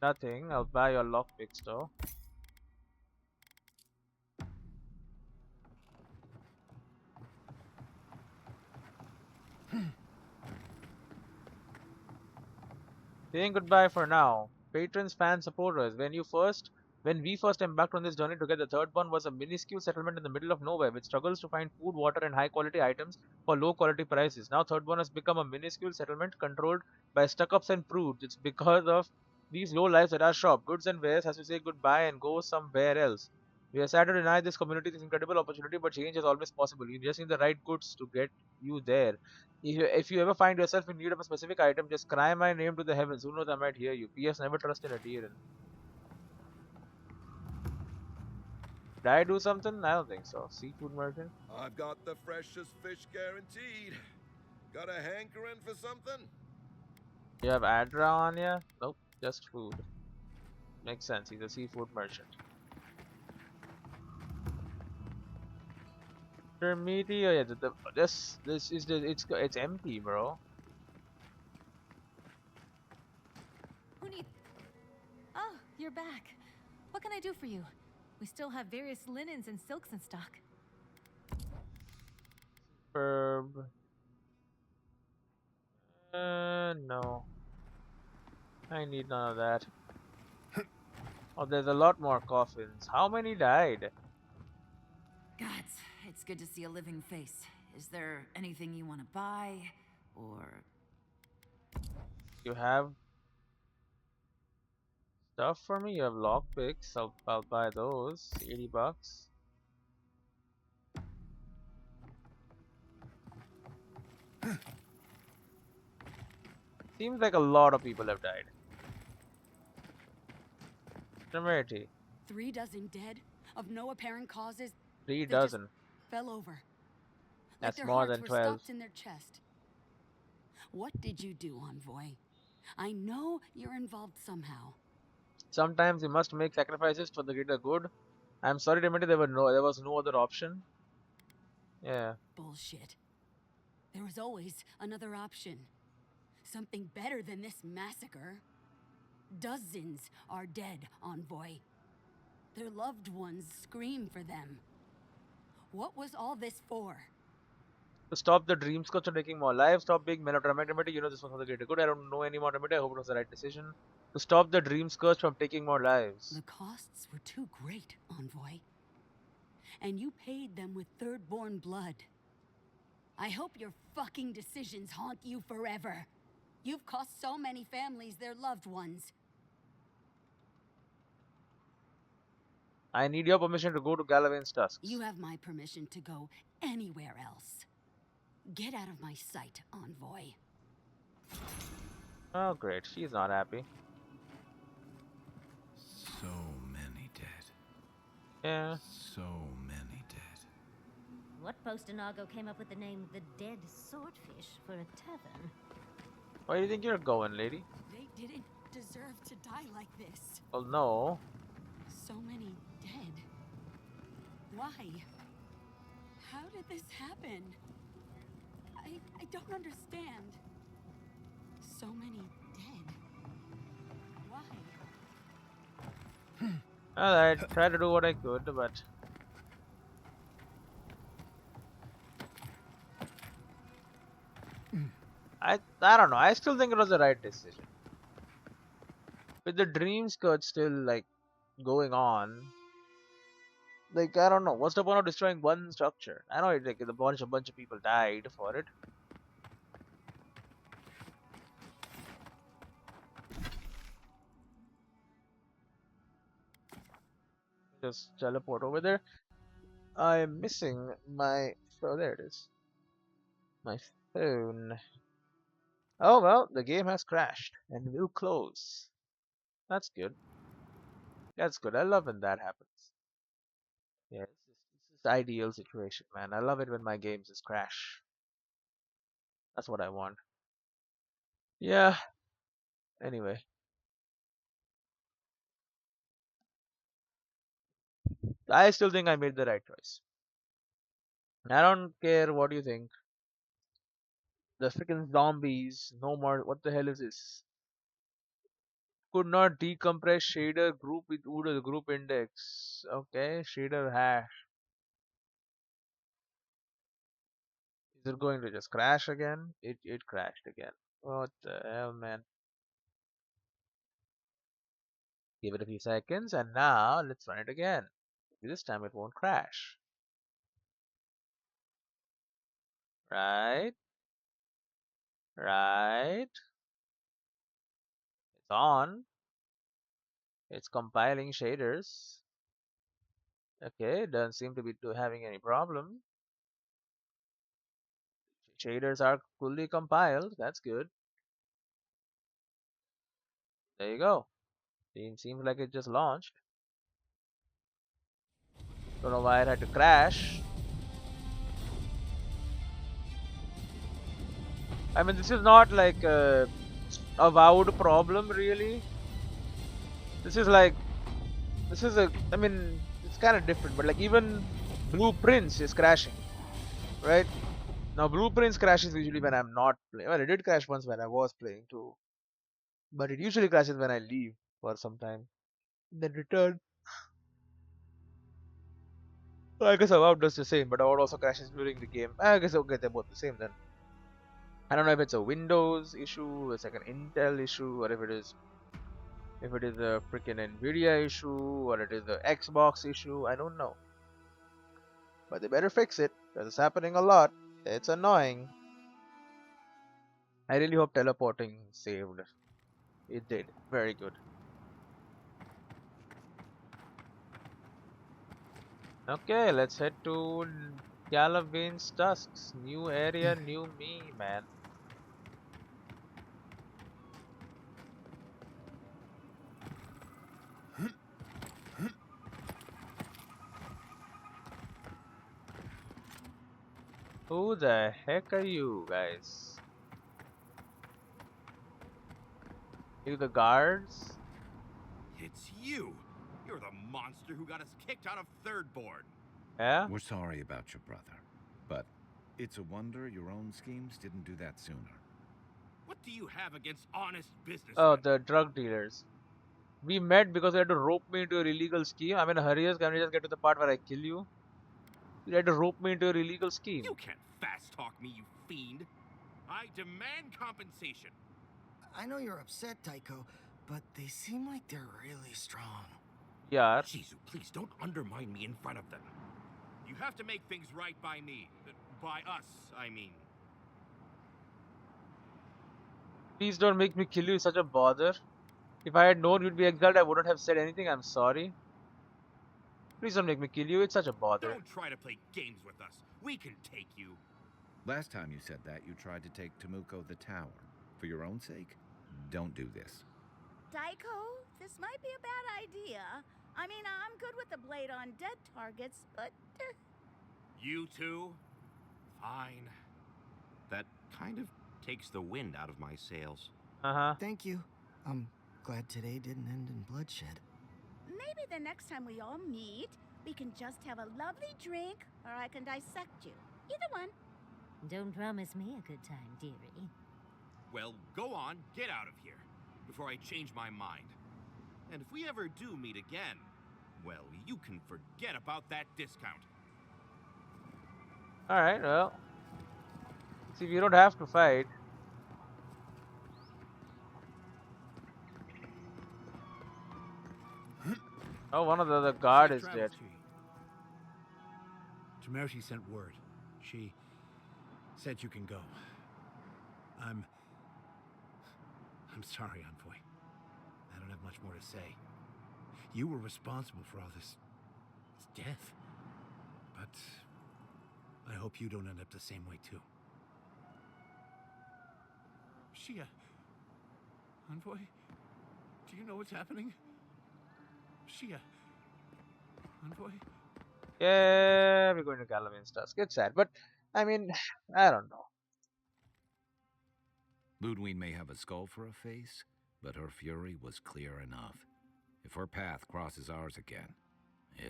Nothing. I'll buy your lockpicks though. Saying goodbye for now. Patrons, fans, supporters. When we first embarked on this journey together, the Third One was a minuscule settlement in the middle of nowhere which struggles to find food, water, and high quality items for low quality prices. Now Third One has become a minuscule settlement controlled by stuck-ups and prudes. It's because of These low lives at our shop, goods and wares, has to say goodbye and go somewhere else. We are sad to deny this community this incredible opportunity, but change is always possible. You just need the right goods to get you there. If you ever find yourself in need of a specific item, just cry my name to the heavens. Who knows, I might hear you. P.S. Never trust an Aedyr. Did I do something? I don't think so. Seafood merchant? I've got the freshest fish guaranteed. Got a hankering for something? You have Aedyr on ya? Nope, just food. Makes sense. He's a seafood merchant. Meaty? Oh yeah, this is it's empty, bro. Who needs... Oh, you're back. What can I do for you? We still have various linens and silks in stock. Herb. No. I need none of that. Oh, there's a lot more coffins. How many died? Gods, it's good to see a living face. Is there anything you want to buy? Or... You have stuff for me? You have lockpicks. I'll buy those. $80. Seems like a lot of people have died. Temerity. 3 dozen dead of no apparent causes. 3 They just dozen. fell over. That's their more hearts than were 12. stopped in their chest. What did you do, Envoy? I know you're involved somehow. Sometimes we must make sacrifices for the greater good. I'm sorry, Temerity, there was no other option. Yeah. Bullshit. There was always another option. Something better than this massacre. Dozens are dead, Envoy. Their loved ones scream for them. What was all this for? To stop the dream scourge from taking more lives, stop being melodramatic. You know this was for the greater good. I don't know any more. I hope it was the right decision. To stop the dream scourge from taking more lives. The costs were too great, Envoy. And you paid them with third-born blood. I hope your fucking decisions haunt you forever. You've cost so many families their loved ones. I need your permission to go to Galawain's tusks. You have my permission to go anywhere else. Get out of my sight, Envoy. Oh, great. She's not happy. So many dead. Yeah. So many dead. What Postinago came up with the name the Dead Swordfish for a tavern? Where do you think you're going, lady? They didn't deserve to die like this. Well, no. So many dead. Why? How did this happen? I don't understand. So many dead. Why? Alright, tried to do what I could, but... I don't know. I still think it was the right decision. With the dream scourge still, like, going on... Like, I don't know. What's the point of destroying one structure? I know it, like, a bunch of people died for it. Just teleport over there. I'm missing my... Oh, there it is. My phone. Oh, well, the game has crashed and will close. That's good. That's good. I love when that happens. Yeah, it's ideal situation, man. I love it when my games just crash. That's what I want. Yeah. Anyway. I still think I made the right choice. I don't care what you think. The freaking zombies. No more. What the hell is this? Could not decompress shader group with OODA group index. Okay, shader hash. Is it going to just crash again? It crashed again. What the hell, man? Give it a few seconds and now let's run it again. This time it won't crash. Right? Right? It's on. It's compiling shaders. Okay, doesn't seem to be having any problem. Shaders are fully compiled. That's good. There you go. It seems like it just launched. Don't know why it had to crash. I mean, this is not like a Avowed problem, really. This is like, I mean, it's kind of different, but like even Blueprints is crashing, right? Now, Blueprints crashes usually when I'm not playing. Well, it did crash once when I was playing too, but it usually crashes when I leave for some time, then return. So I guess Avowed does the same, but Avowed also crashes during the game. I guess okay, they're both the same then. I don't know if it's a Windows issue, it's like an Intel issue, or if it is a freaking Nvidia issue, or it is the Xbox issue. I don't know, but they better fix it because it's happening a lot. It's annoying. I really hope teleporting saved. It did. Very good. Okay, let's head to Galavin's Tusks. New area, new me, man. Who the heck are you guys? You the guards? It's you! You're the monster who got us kicked out of Third Board. Yeah? We're sorry about your brother, but it's a wonder your own schemes didn't do that sooner. What do you have against honest businessmen? Oh, the drug dealers. We met because you had to rope me into your illegal scheme. I'm in a hurry. Can we just get to the part where I kill you? You had to rope me into your illegal scheme. You can't fast talk me, you fiend. I demand compensation. I know you're upset, Tycho, but they seem like they're really strong. Yeah. Shizu, please don't undermine me in front of them. You have to make things right by me. By us, I mean. Please don't make me kill you. It's such a bother. If I had known you'd be exiled, I wouldn't have said anything. I'm sorry. Please don't make me kill you. It's such a bother. Don't try to play games with us. We can take you. Last time you said that, you tried to take Temuco the tower. For your own sake, don't do this. Daiko, this might be a bad idea. I mean, I'm good with the blade on dead targets, but... You too? Fine. That kind of takes the wind out of my sails. Uh-huh. Thank you. I'm glad today didn't end in bloodshed. Maybe the next time we all meet, we can just have a lovely drink, or I can dissect you. Either one. Don't promise me a good time, dearie. Well, go on, get out of here, before I change my mind. And if we ever do meet again, well, you can forget about that discount. Alright, well. See, we don't have to fight. Oh, one of the other guard is dead. Temerity sent word. She said you can go. I'm sorry, Envoy. I don't have much more to say. You were responsible for all this death. But I hope you don't end up the same way too. Shia. Envoy? Do you know what's happening? Shia. Envoy? Yeah, we're going to Galavin's Tusk. It's sad, but I mean, I don't know. Ludwig may have a skull for a face, but her fury was clear enough. If her path crosses ours again,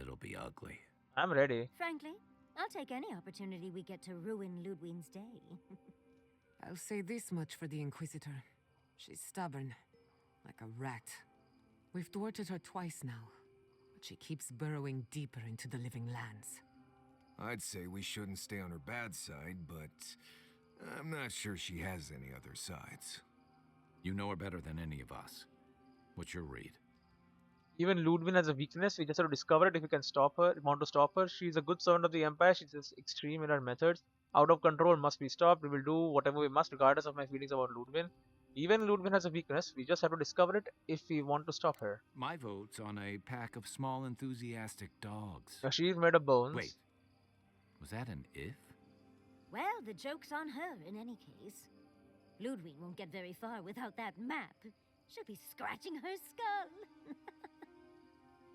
it'll be ugly. I'm ready. Frankly, I'll take any opportunity we get to ruin Ludwig's day. I'll say this much for the Inquisitor. She's stubborn, like a rat. We've thwarted her twice now, but she keeps burrowing deeper into the living lands. I'd say we shouldn't stay on her bad side, but I'm not sure she has any other sides. You know her better than any of us. What's your read? Even Ludwig has a weakness. We just have to discover it if we can stop her. Want to stop her. She's a good servant of the Empire. She's just extreme in her methods. Out of control, must be stopped. We will do whatever we must, regardless of my feelings about Ludwig. Even Ludwig has a weakness. We just have to discover it if we want to stop her. My vote's on a pack of small, enthusiastic dogs. Now, she's made of bones. Wait, was that an if? Well, the joke's on her in any case. Ludwig won't get very far without that map. She'll be scratching her skull.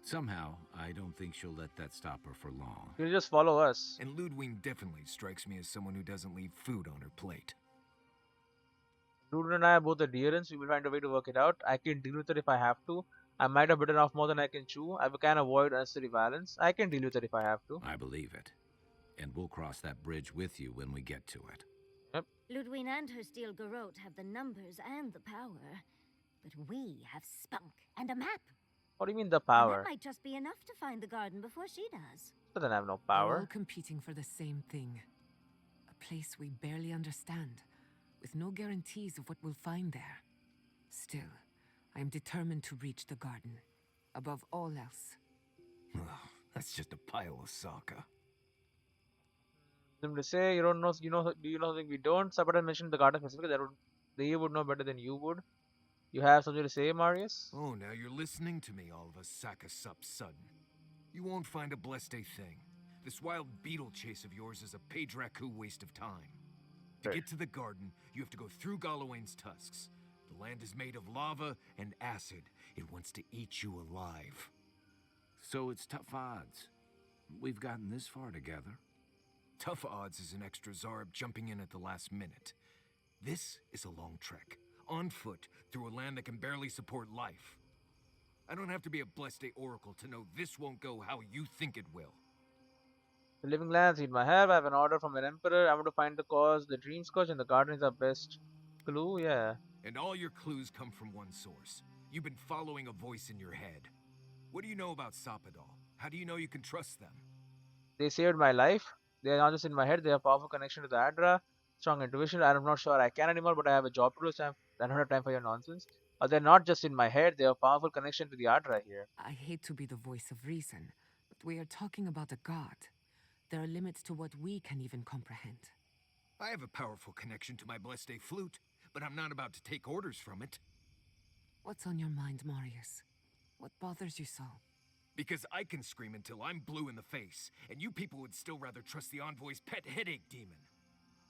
Somehow, I don't think she'll let that stop her for long. She'll just follow us. And Ludwig definitely strikes me as someone who doesn't leave food on her plate. Ludwig and I are both adherents. We will find a way to work it out. I can deal with it if I have to. I might have bitten off more than I can chew. I can avoid unnecessary violence. I can deal with it if I have to. I believe it. And we'll cross that bridge with you when we get to it. Yep. Ludwig and her steel garrote have the numbers and the power. But we have spunk and a map. What do you mean the And power? that might just be enough to find the garden before she does. But then I have no We're all power. competing for the same thing. A place we barely understand, with no guarantees of what we'll find there. Still, I am determined to reach the garden, above all else. Ugh, that's just a pile of Sokka. Them to say you don't know. Do you know something we don't? Sabata mentioned the garden specifically. They would know better than you would. You have something to say, Marius? Oh, now you're listening to me, all of a sack of sup sudden. You won't find a blessed a thing. This wild beetle chase of yours is a Padraku waste of time. To get to the garden, you have to go through Galawain's tusks. The land is made of lava and acid. It wants to eat you alive. So it's tough odds. We've gotten this far together. Tough odds is an extra Zarb jumping in at the last minute. This is a long trek, on foot, through a land that can barely support life. I don't have to be a blessed a oracle to know this won't go how you think it will. The living lands need my help. I have an order from an emperor. I want to find the cause. The dream scourge and the garden is our best clue. Yeah. And all your clues come from one source. You've been following a voice in your head. What do you know about Sapadal? How do you know you can trust them? They saved my life. They are not just in my head. They have powerful connection to the Aedyr. Strong intuition. I'm not sure I can anymore, but I have a job to do, so I don't have time for your nonsense. They're not just in my head. They have powerful connection to the Aedyr here. I hate to be the voice of reason, but we are talking about a god. There are limits to what we can even comprehend. I have a powerful connection to my blessed a flute, but I'm not about to take orders from it. What's on your mind, Marius? What bothers you so? Because I can scream until I'm blue in the face, and you people would still rather trust the envoy's pet headache demon.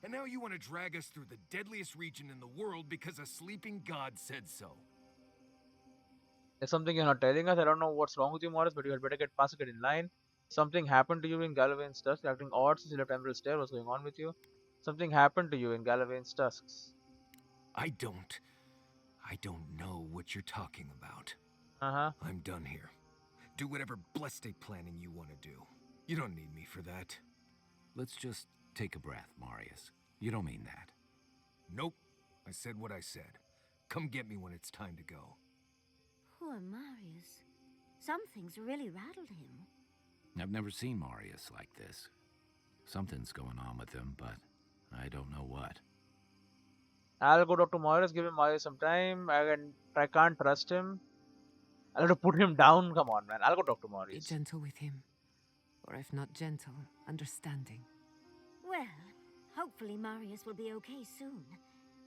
And now you want to drag us through the deadliest region in the world because a sleeping god said so. There's something you're not telling us. I don't know what's wrong with you, Morris, but you had better get past it, get in line. Something happened to you in Galawain's Tusks. You're acting odd since you left Emerald Stair. What's going on with you? Something happened to you in Galawain's Tusks. I don't know what you're talking about. Uh-huh. I'm done here. Do whatever blessed a planning you want to do. You don't need me for that. Let's just take a breath, Marius. You don't mean that. Nope. I said what I said. Come get me when it's time to go. Poor Marius. Something's really rattled him. I've never seen Marius like this. Something's going on with him, but I don't know what. I'll go talk to Morris, give him Morris some time. I can't trust him. I'll have to put him down. Come on, man. I'll go talk to Be Morris. gentle with him. Or if not gentle, understanding. Well, hopefully Marius will be okay soon.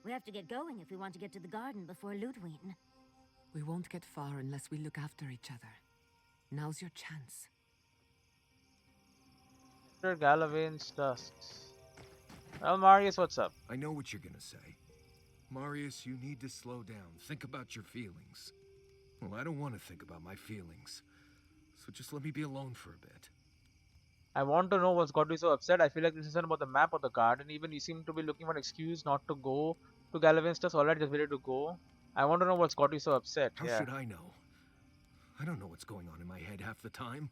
We have to get going if we want to get to the garden before Ludwig. We won't get far unless we look after each other. Now's your chance. Mr. Galawain's Tusks. Well, Marius, what's up? I know what you're gonna say. Marius, you need to slow down. Think about your feelings. Well, I don't want to think about my feelings. So just let me be alone for a bit. I want to know what's got you so upset. I feel like this isn't about the map or the garden. Even you seem to be looking for an excuse not to go to Galawain's Tusks. Alright, just ready to go. I want to know what's got you so upset. How should I know? I don't know what's going on in my head half the time.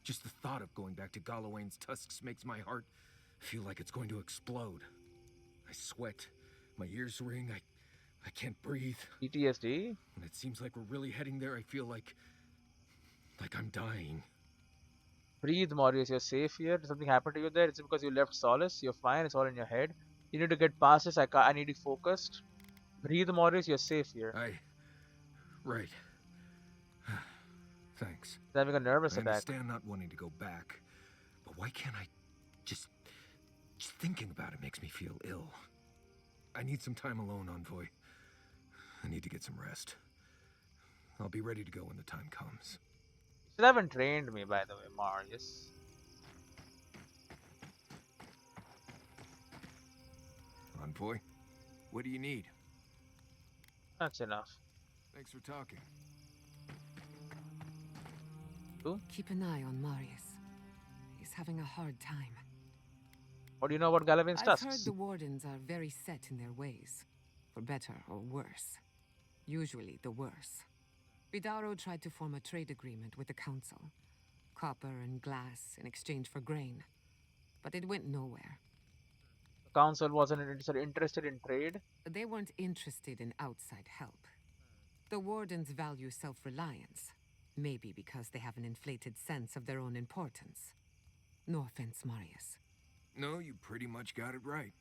Just the thought of going back to Galawain's Tusks makes my heart feel like it's going to explode. I sweat. My ears ring. I can't breathe. PTSD? And it seems like we're really heading there. I feel like I'm dying. Breathe, Marius. You're safe here. Did something happen to you there? It's because you left Solace. You're fine. It's all in your head. You need to get past this. I need you focused. Breathe, Marius. You're safe here. Right. Thanks. He's having a nervous I attack. understand not wanting to go back, but why can't I just thinking about it makes me feel ill. I need some time alone, Envoy. I need to get some rest. I'll be ready to go when the time comes. You still haven't trained me, by the way, Marius. Envoy, what do you need? That's enough. Thanks for talking. Who? Keep an eye on Marius. He's having a hard time. What do you know about Galavin's I've tusks? heard the wardens are very set in their ways, for better or worse. Usually the worse. Vidaro tried to form a trade agreement with the council. Copper and glass in exchange for grain. But it went nowhere. The council wasn't interested in trade? They weren't interested in outside help. The wardens value self-reliance. Maybe because they have an inflated sense of their own importance. No offense, Marius. No, you pretty much got it right.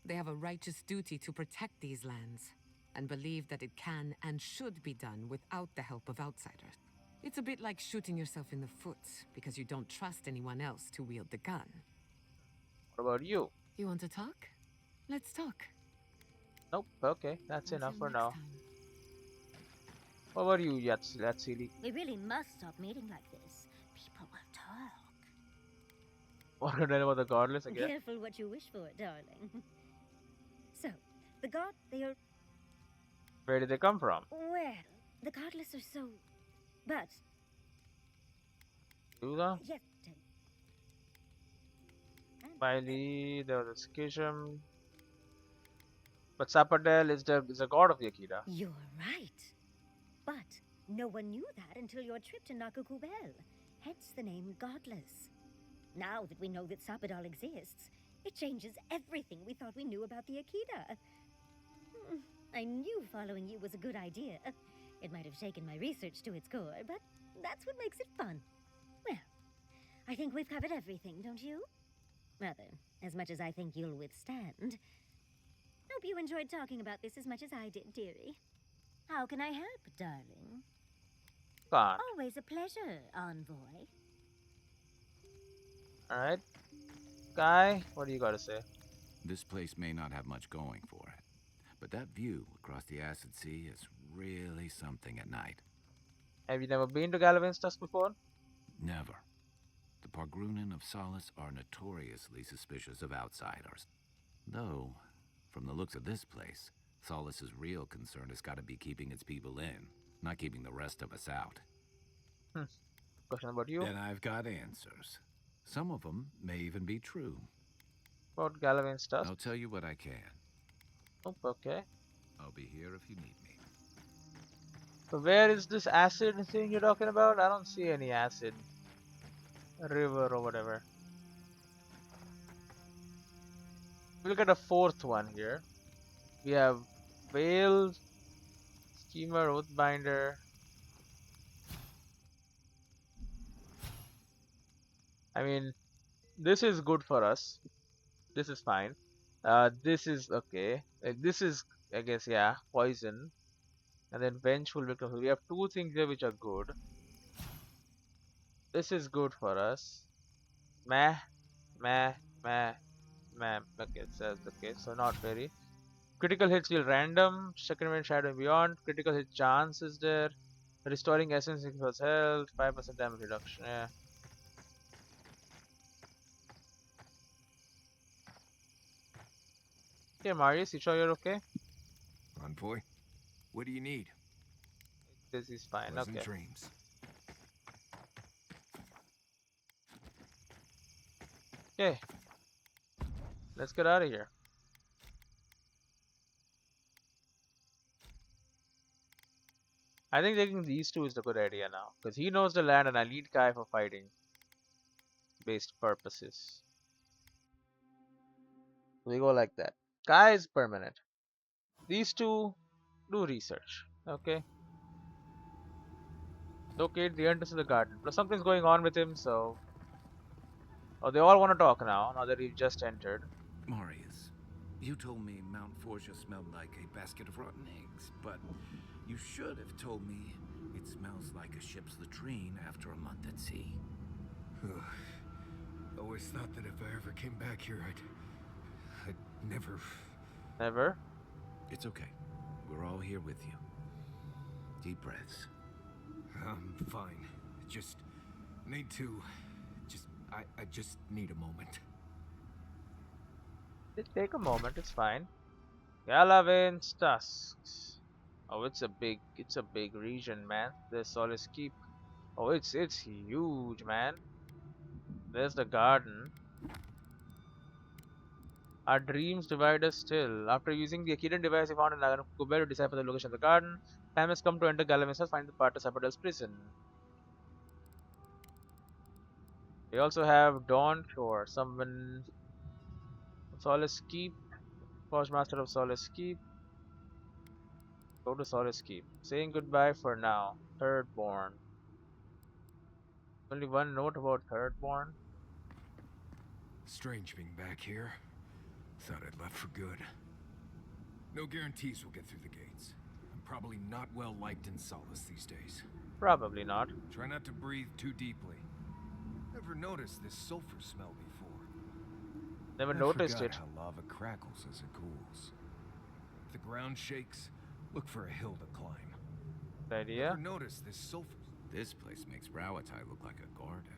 They have a righteous duty to protect these lands, and believe that it can and should be done without the help of outsiders. It's a bit like shooting yourself in the foot because you don't trust anyone else to wield the gun. What about you? You want to talk? Let's talk. Nope, okay, that's Until enough for next now. time. What about you, Yatsili? We really must stop meeting like this. People will talk. What do I know about the godless again? Careful what you wish for, darling. So, the god, they are... Where did they come from? Well, the godless are so... But... Yuga? Yes, Miley, there was a schism. But Sapadel is the god of the Akira. You're right. But no one knew that until your trip to Nakukubel. Hence the name Godless. Now that we know that Sapadal exists, it changes everything we thought we knew about the Akira. I knew following you was a good idea. It might have shaken my research to its core, but that's what makes it fun. Well, I think we've covered everything, don't you? Rather, as much as I think you'll withstand. Hope you enjoyed talking about this as much as I did, dearie. How can I help, darling? Fun. Always a pleasure, envoy. Alright. Guy, what do you gotta say? This place may not have much going for it, but that view across the Acid Sea is really something at night. Have you never been to Galavin's Tusk before? Never. The Pargrunen of Solace are notoriously suspicious of outsiders. Though, from the looks of this place, Solace's real concern has got to be keeping its people in, not keeping the rest of us out. Question about you? Then I've got answers. Some of them may even be true. About Galavin's Tusk? I'll tell you what I can. Oh, okay. I'll be here if you need me. So where is this acid thing you're talking about? I don't see any acid. River or whatever. Look at the fourth one here. We have Whale, Schemer, Oathbinder. I mean, this is good for us. This is fine. This is okay. This is, I guess, yeah, poison. And then vengeful victim. So we have two things here which are good. This is good for us. Meh, meh, meh, meh. Okay, it says okay, so not very. Critical hits deal random. Second wind, shadow and beyond. Critical hit chance is there. Restoring essence equals health. 5% damage reduction. Yeah. Okay, Marius, you sure you're okay? Envoy, what do you need? This is fine. Pleasant Okay. dreams. Okay. Let's get out of here. I think taking these two is the good idea now. Because he knows the land and I need Kai for fighting based purposes. We go like that. Kai is permanent. These two do research. Okay. Locate the entrance to the garden. Plus something's going on with him, so... Oh, they all want to talk now that we've just entered. Marius, you told me Mount Forja smelled like a basket of rotten eggs, but you should have told me it smells like a ship's latrine after a month at sea. Always thought that if I ever came back here, I'd never... Never? It's okay. We're all here with you. Deep breaths. I'm fine. Just need to... I just need a moment. Just take a moment, it's fine. Galavin's tusks. Oh, it's a big region, man. There's Solace Keep. Oh, it's huge, man. There's the garden. Our dreams divide us still. After using the Aedyr device we found in Kuber to decipher the location of the garden, time has come to enter Galavin's house, find the part of Sapadal's prison. We also have Dawn Shore, someone Solace Keep, Forge Master of Solace Keep. Go to Solace Keep. Saying goodbye for now. Thirdborn. Only one note about Thirdborn. Strange being back here. Thought I'd left for good. No guarantees we'll get through the gates. I'm probably not well liked in Solace these days. Probably not. Try not to breathe too deeply. Never noticed this sulfur smell before. Never I noticed forgot it. how lava crackles as it cools. If the ground shakes, look for a hill to climb. Good idea. Never noticed this sulfur. This place makes Rawatai look like a garden.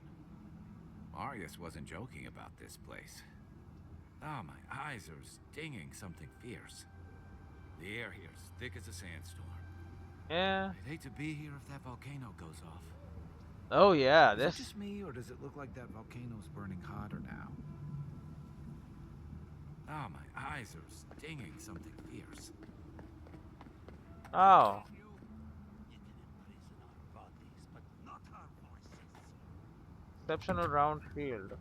Marius wasn't joking about this place. Oh, my eyes are stinging something fierce. The air here is thick as a sandstorm. Yeah. I'd hate to be here if that volcano goes off. Oh yeah, Is this. it just me, or does it look like that volcano's burning hotter now? Oh, my eyes are stinging something fierce. Oh. Exceptional round shield.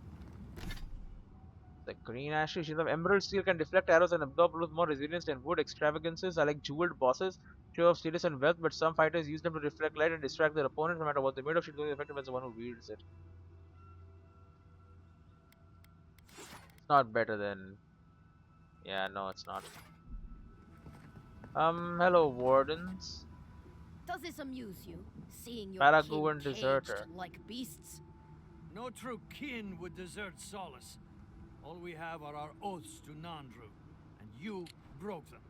The green ashes shield of emerald steel can deflect arrows and absorb with more resilience than wood. Extravagances are like jeweled bosses, show off status and wealth, but some fighters use them to reflect light and distract their opponent no matter what they're made of. Shield is only effective as the one who wields it. It's not better than... Yeah, no, it's not. Hello, wardens. Does this amuse you, seeing your Paragoon kin deserter. caged like beasts? No true kin would desert Solace. All we have are our oaths to Nandru, and you broke them.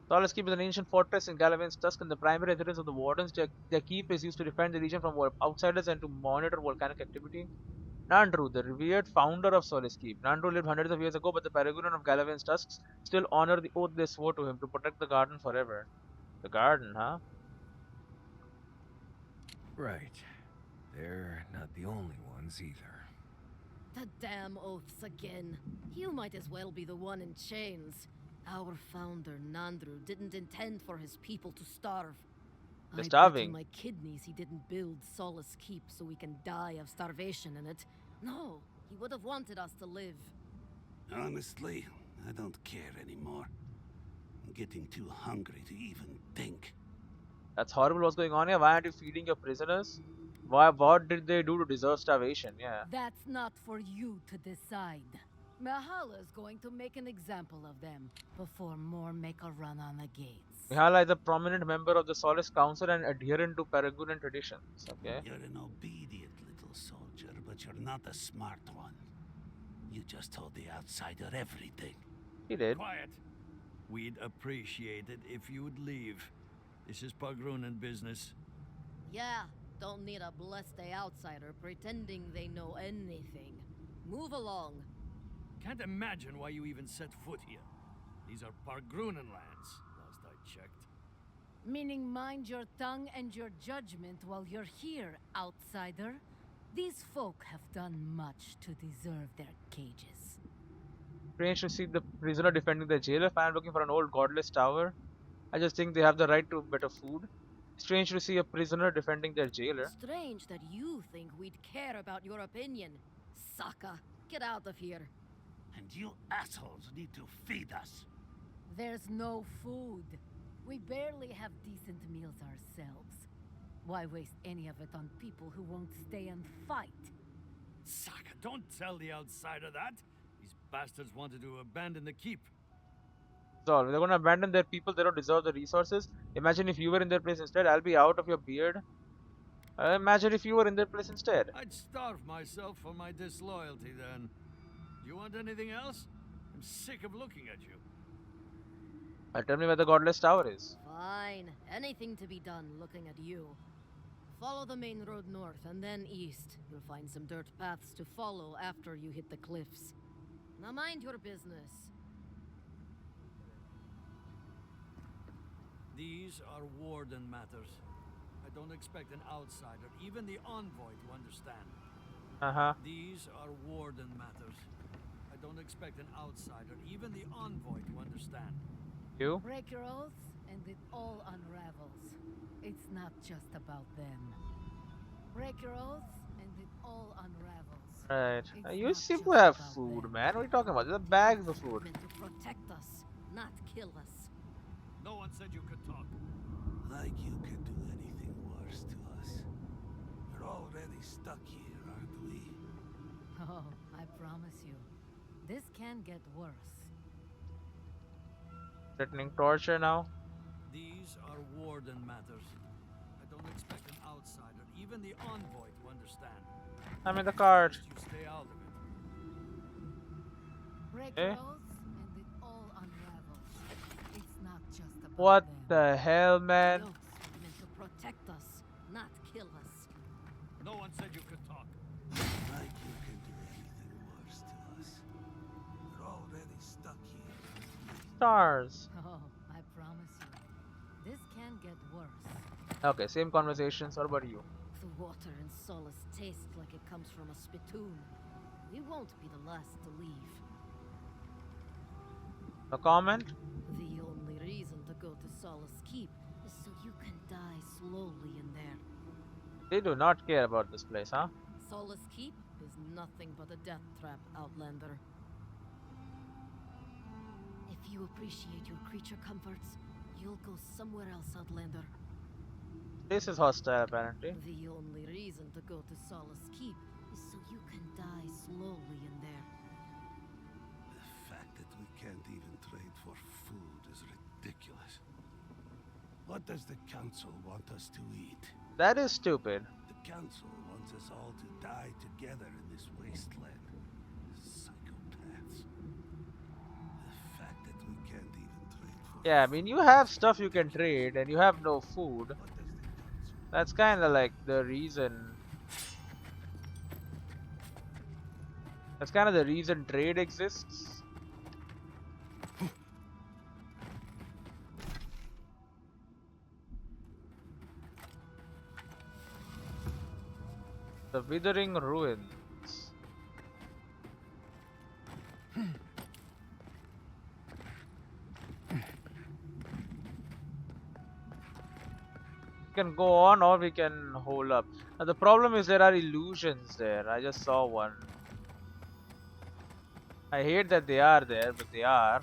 Solace Keep is an ancient fortress in Galavin's Tusk, and the primary residence of the wardens. Their keep is used to defend the region from outsiders and to monitor volcanic activity. Nandru, the revered founder of Solace Keep. Nandru lived hundreds of years ago, but the Paragon of Galavin's Tusks still honor the oath they swore to him to protect the garden forever. The garden, huh? Right. They're not the only ones either. The damn oaths again. You might as well be the one in chains. Our founder, Nandru, didn't intend for his people to starve. They're I starving. bet you my kidneys he didn't build Solace Keep so we can die of starvation in it. No, he would have wanted us to live. Honestly, I don't care anymore. I'm getting too hungry to even think. That's horrible what's going on here. Why aren't you feeding your prisoners? What did they do to deserve starvation? Yeah. That's not for you to decide. Mahala's going to make an example of them before more make a run on the gates. Mihala is a prominent member of the Solace Council and adherent to Paragon traditions. Okay. You're an obedient little soldier, but you're not a smart one. You just told the outsider everything. He did. Quiet. We'd appreciate it if you'd leave. This is Pagrunan business. Yeah, don't need a blessed outsider pretending they know anything. Move along. Can't imagine why you even set foot here. These are Pagrunan lands, last I checked. Meaning mind your tongue and your judgment while you're here, outsider. These folk have done much to deserve their cages. Strange to see the prisoner defending the jail. If I'm looking for an old godless tower, I just think they have the right to better food. Strange to see a prisoner defending their jailer. Strange that you think we'd care about your opinion. Saka, get out of here. And you assholes need to feed us. There's no food. We barely have decent meals ourselves. Why waste any of it on people who won't stay and fight? Saka, don't tell the outsider that. These bastards wanted to abandon the keep. So they're gonna abandon their people. They don't deserve the resources. Imagine if you were in their place instead. I'll be out of your beard. Imagine if you were in their place instead. I'd starve myself for my disloyalty then. Do you want anything else? I'm sick of looking at you. Tell me where the Godless Tower is. Fine. Anything to be done looking at you. Follow the main road north and then east. You'll find some dirt paths to follow after you hit the cliffs. Now mind your business. These are warden matters. I don't expect an outsider, even the envoy, to understand. These are warden matters. I don't expect an outsider, even the envoy, to understand. You? Break your oaths and it all unravels. It's not just about them. Break your oaths and it all unravels. Right. You seem to have food, man. What are you talking about? There's bags of food. Meant to protect us, not kill us. No one said you could talk. Like you can do anything worse to us. We're already stuck here, aren't we? Oh, I promise you. This can get worse. Threatening torture now? These are warden matters. I don't expect an outsider, even the envoy, to understand. I'm in the cart. You stay out of it. Break your oaths and it all unravels. It's not just about What them. the hell, man? The oaths were meant to protect us, not kill us. No one said you could talk. Like you can do anything worse to us. We're already stuck here. Stars. Oh, I promise you. This can get worse. Okay, same conversations. What about you? The water in Solace tastes like it comes from a spittoon. We won't be the last to leave. A comment? The only reason to go to Solace Keep is so you can die slowly in there. They do not care about this place, huh? Solace Keep is nothing but a death trap, Outlander. If you appreciate your creature comforts, you'll go somewhere else, Outlander. This is hostile, apparently. The only reason to go to Solace Keep is so you can die slowly in there. The fact that we can't even trade for food is ridiculous. What does the council want us to eat? That is stupid. The council wants us all to die together in this wasteland. Psychopaths. The fact that we can't even trade for Yeah, I mean, you have stuff you can trade and you have no food. That's kind of like the reason. That's kind of the reason trade exists. The Withering Ruins. We can go on or we can hold up. Now the problem is there are illusions there. I just saw one. I hate that they are there, but they are.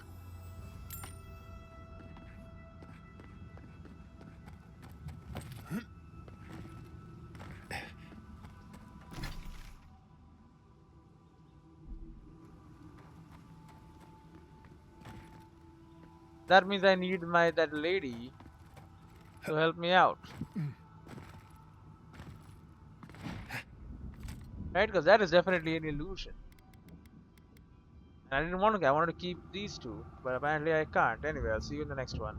That means I need that lady to help me out. Right? Because that is definitely an illusion. And I didn't want to, I wanted to keep these two, but apparently I can't. Anyway, I'll see you in the next one.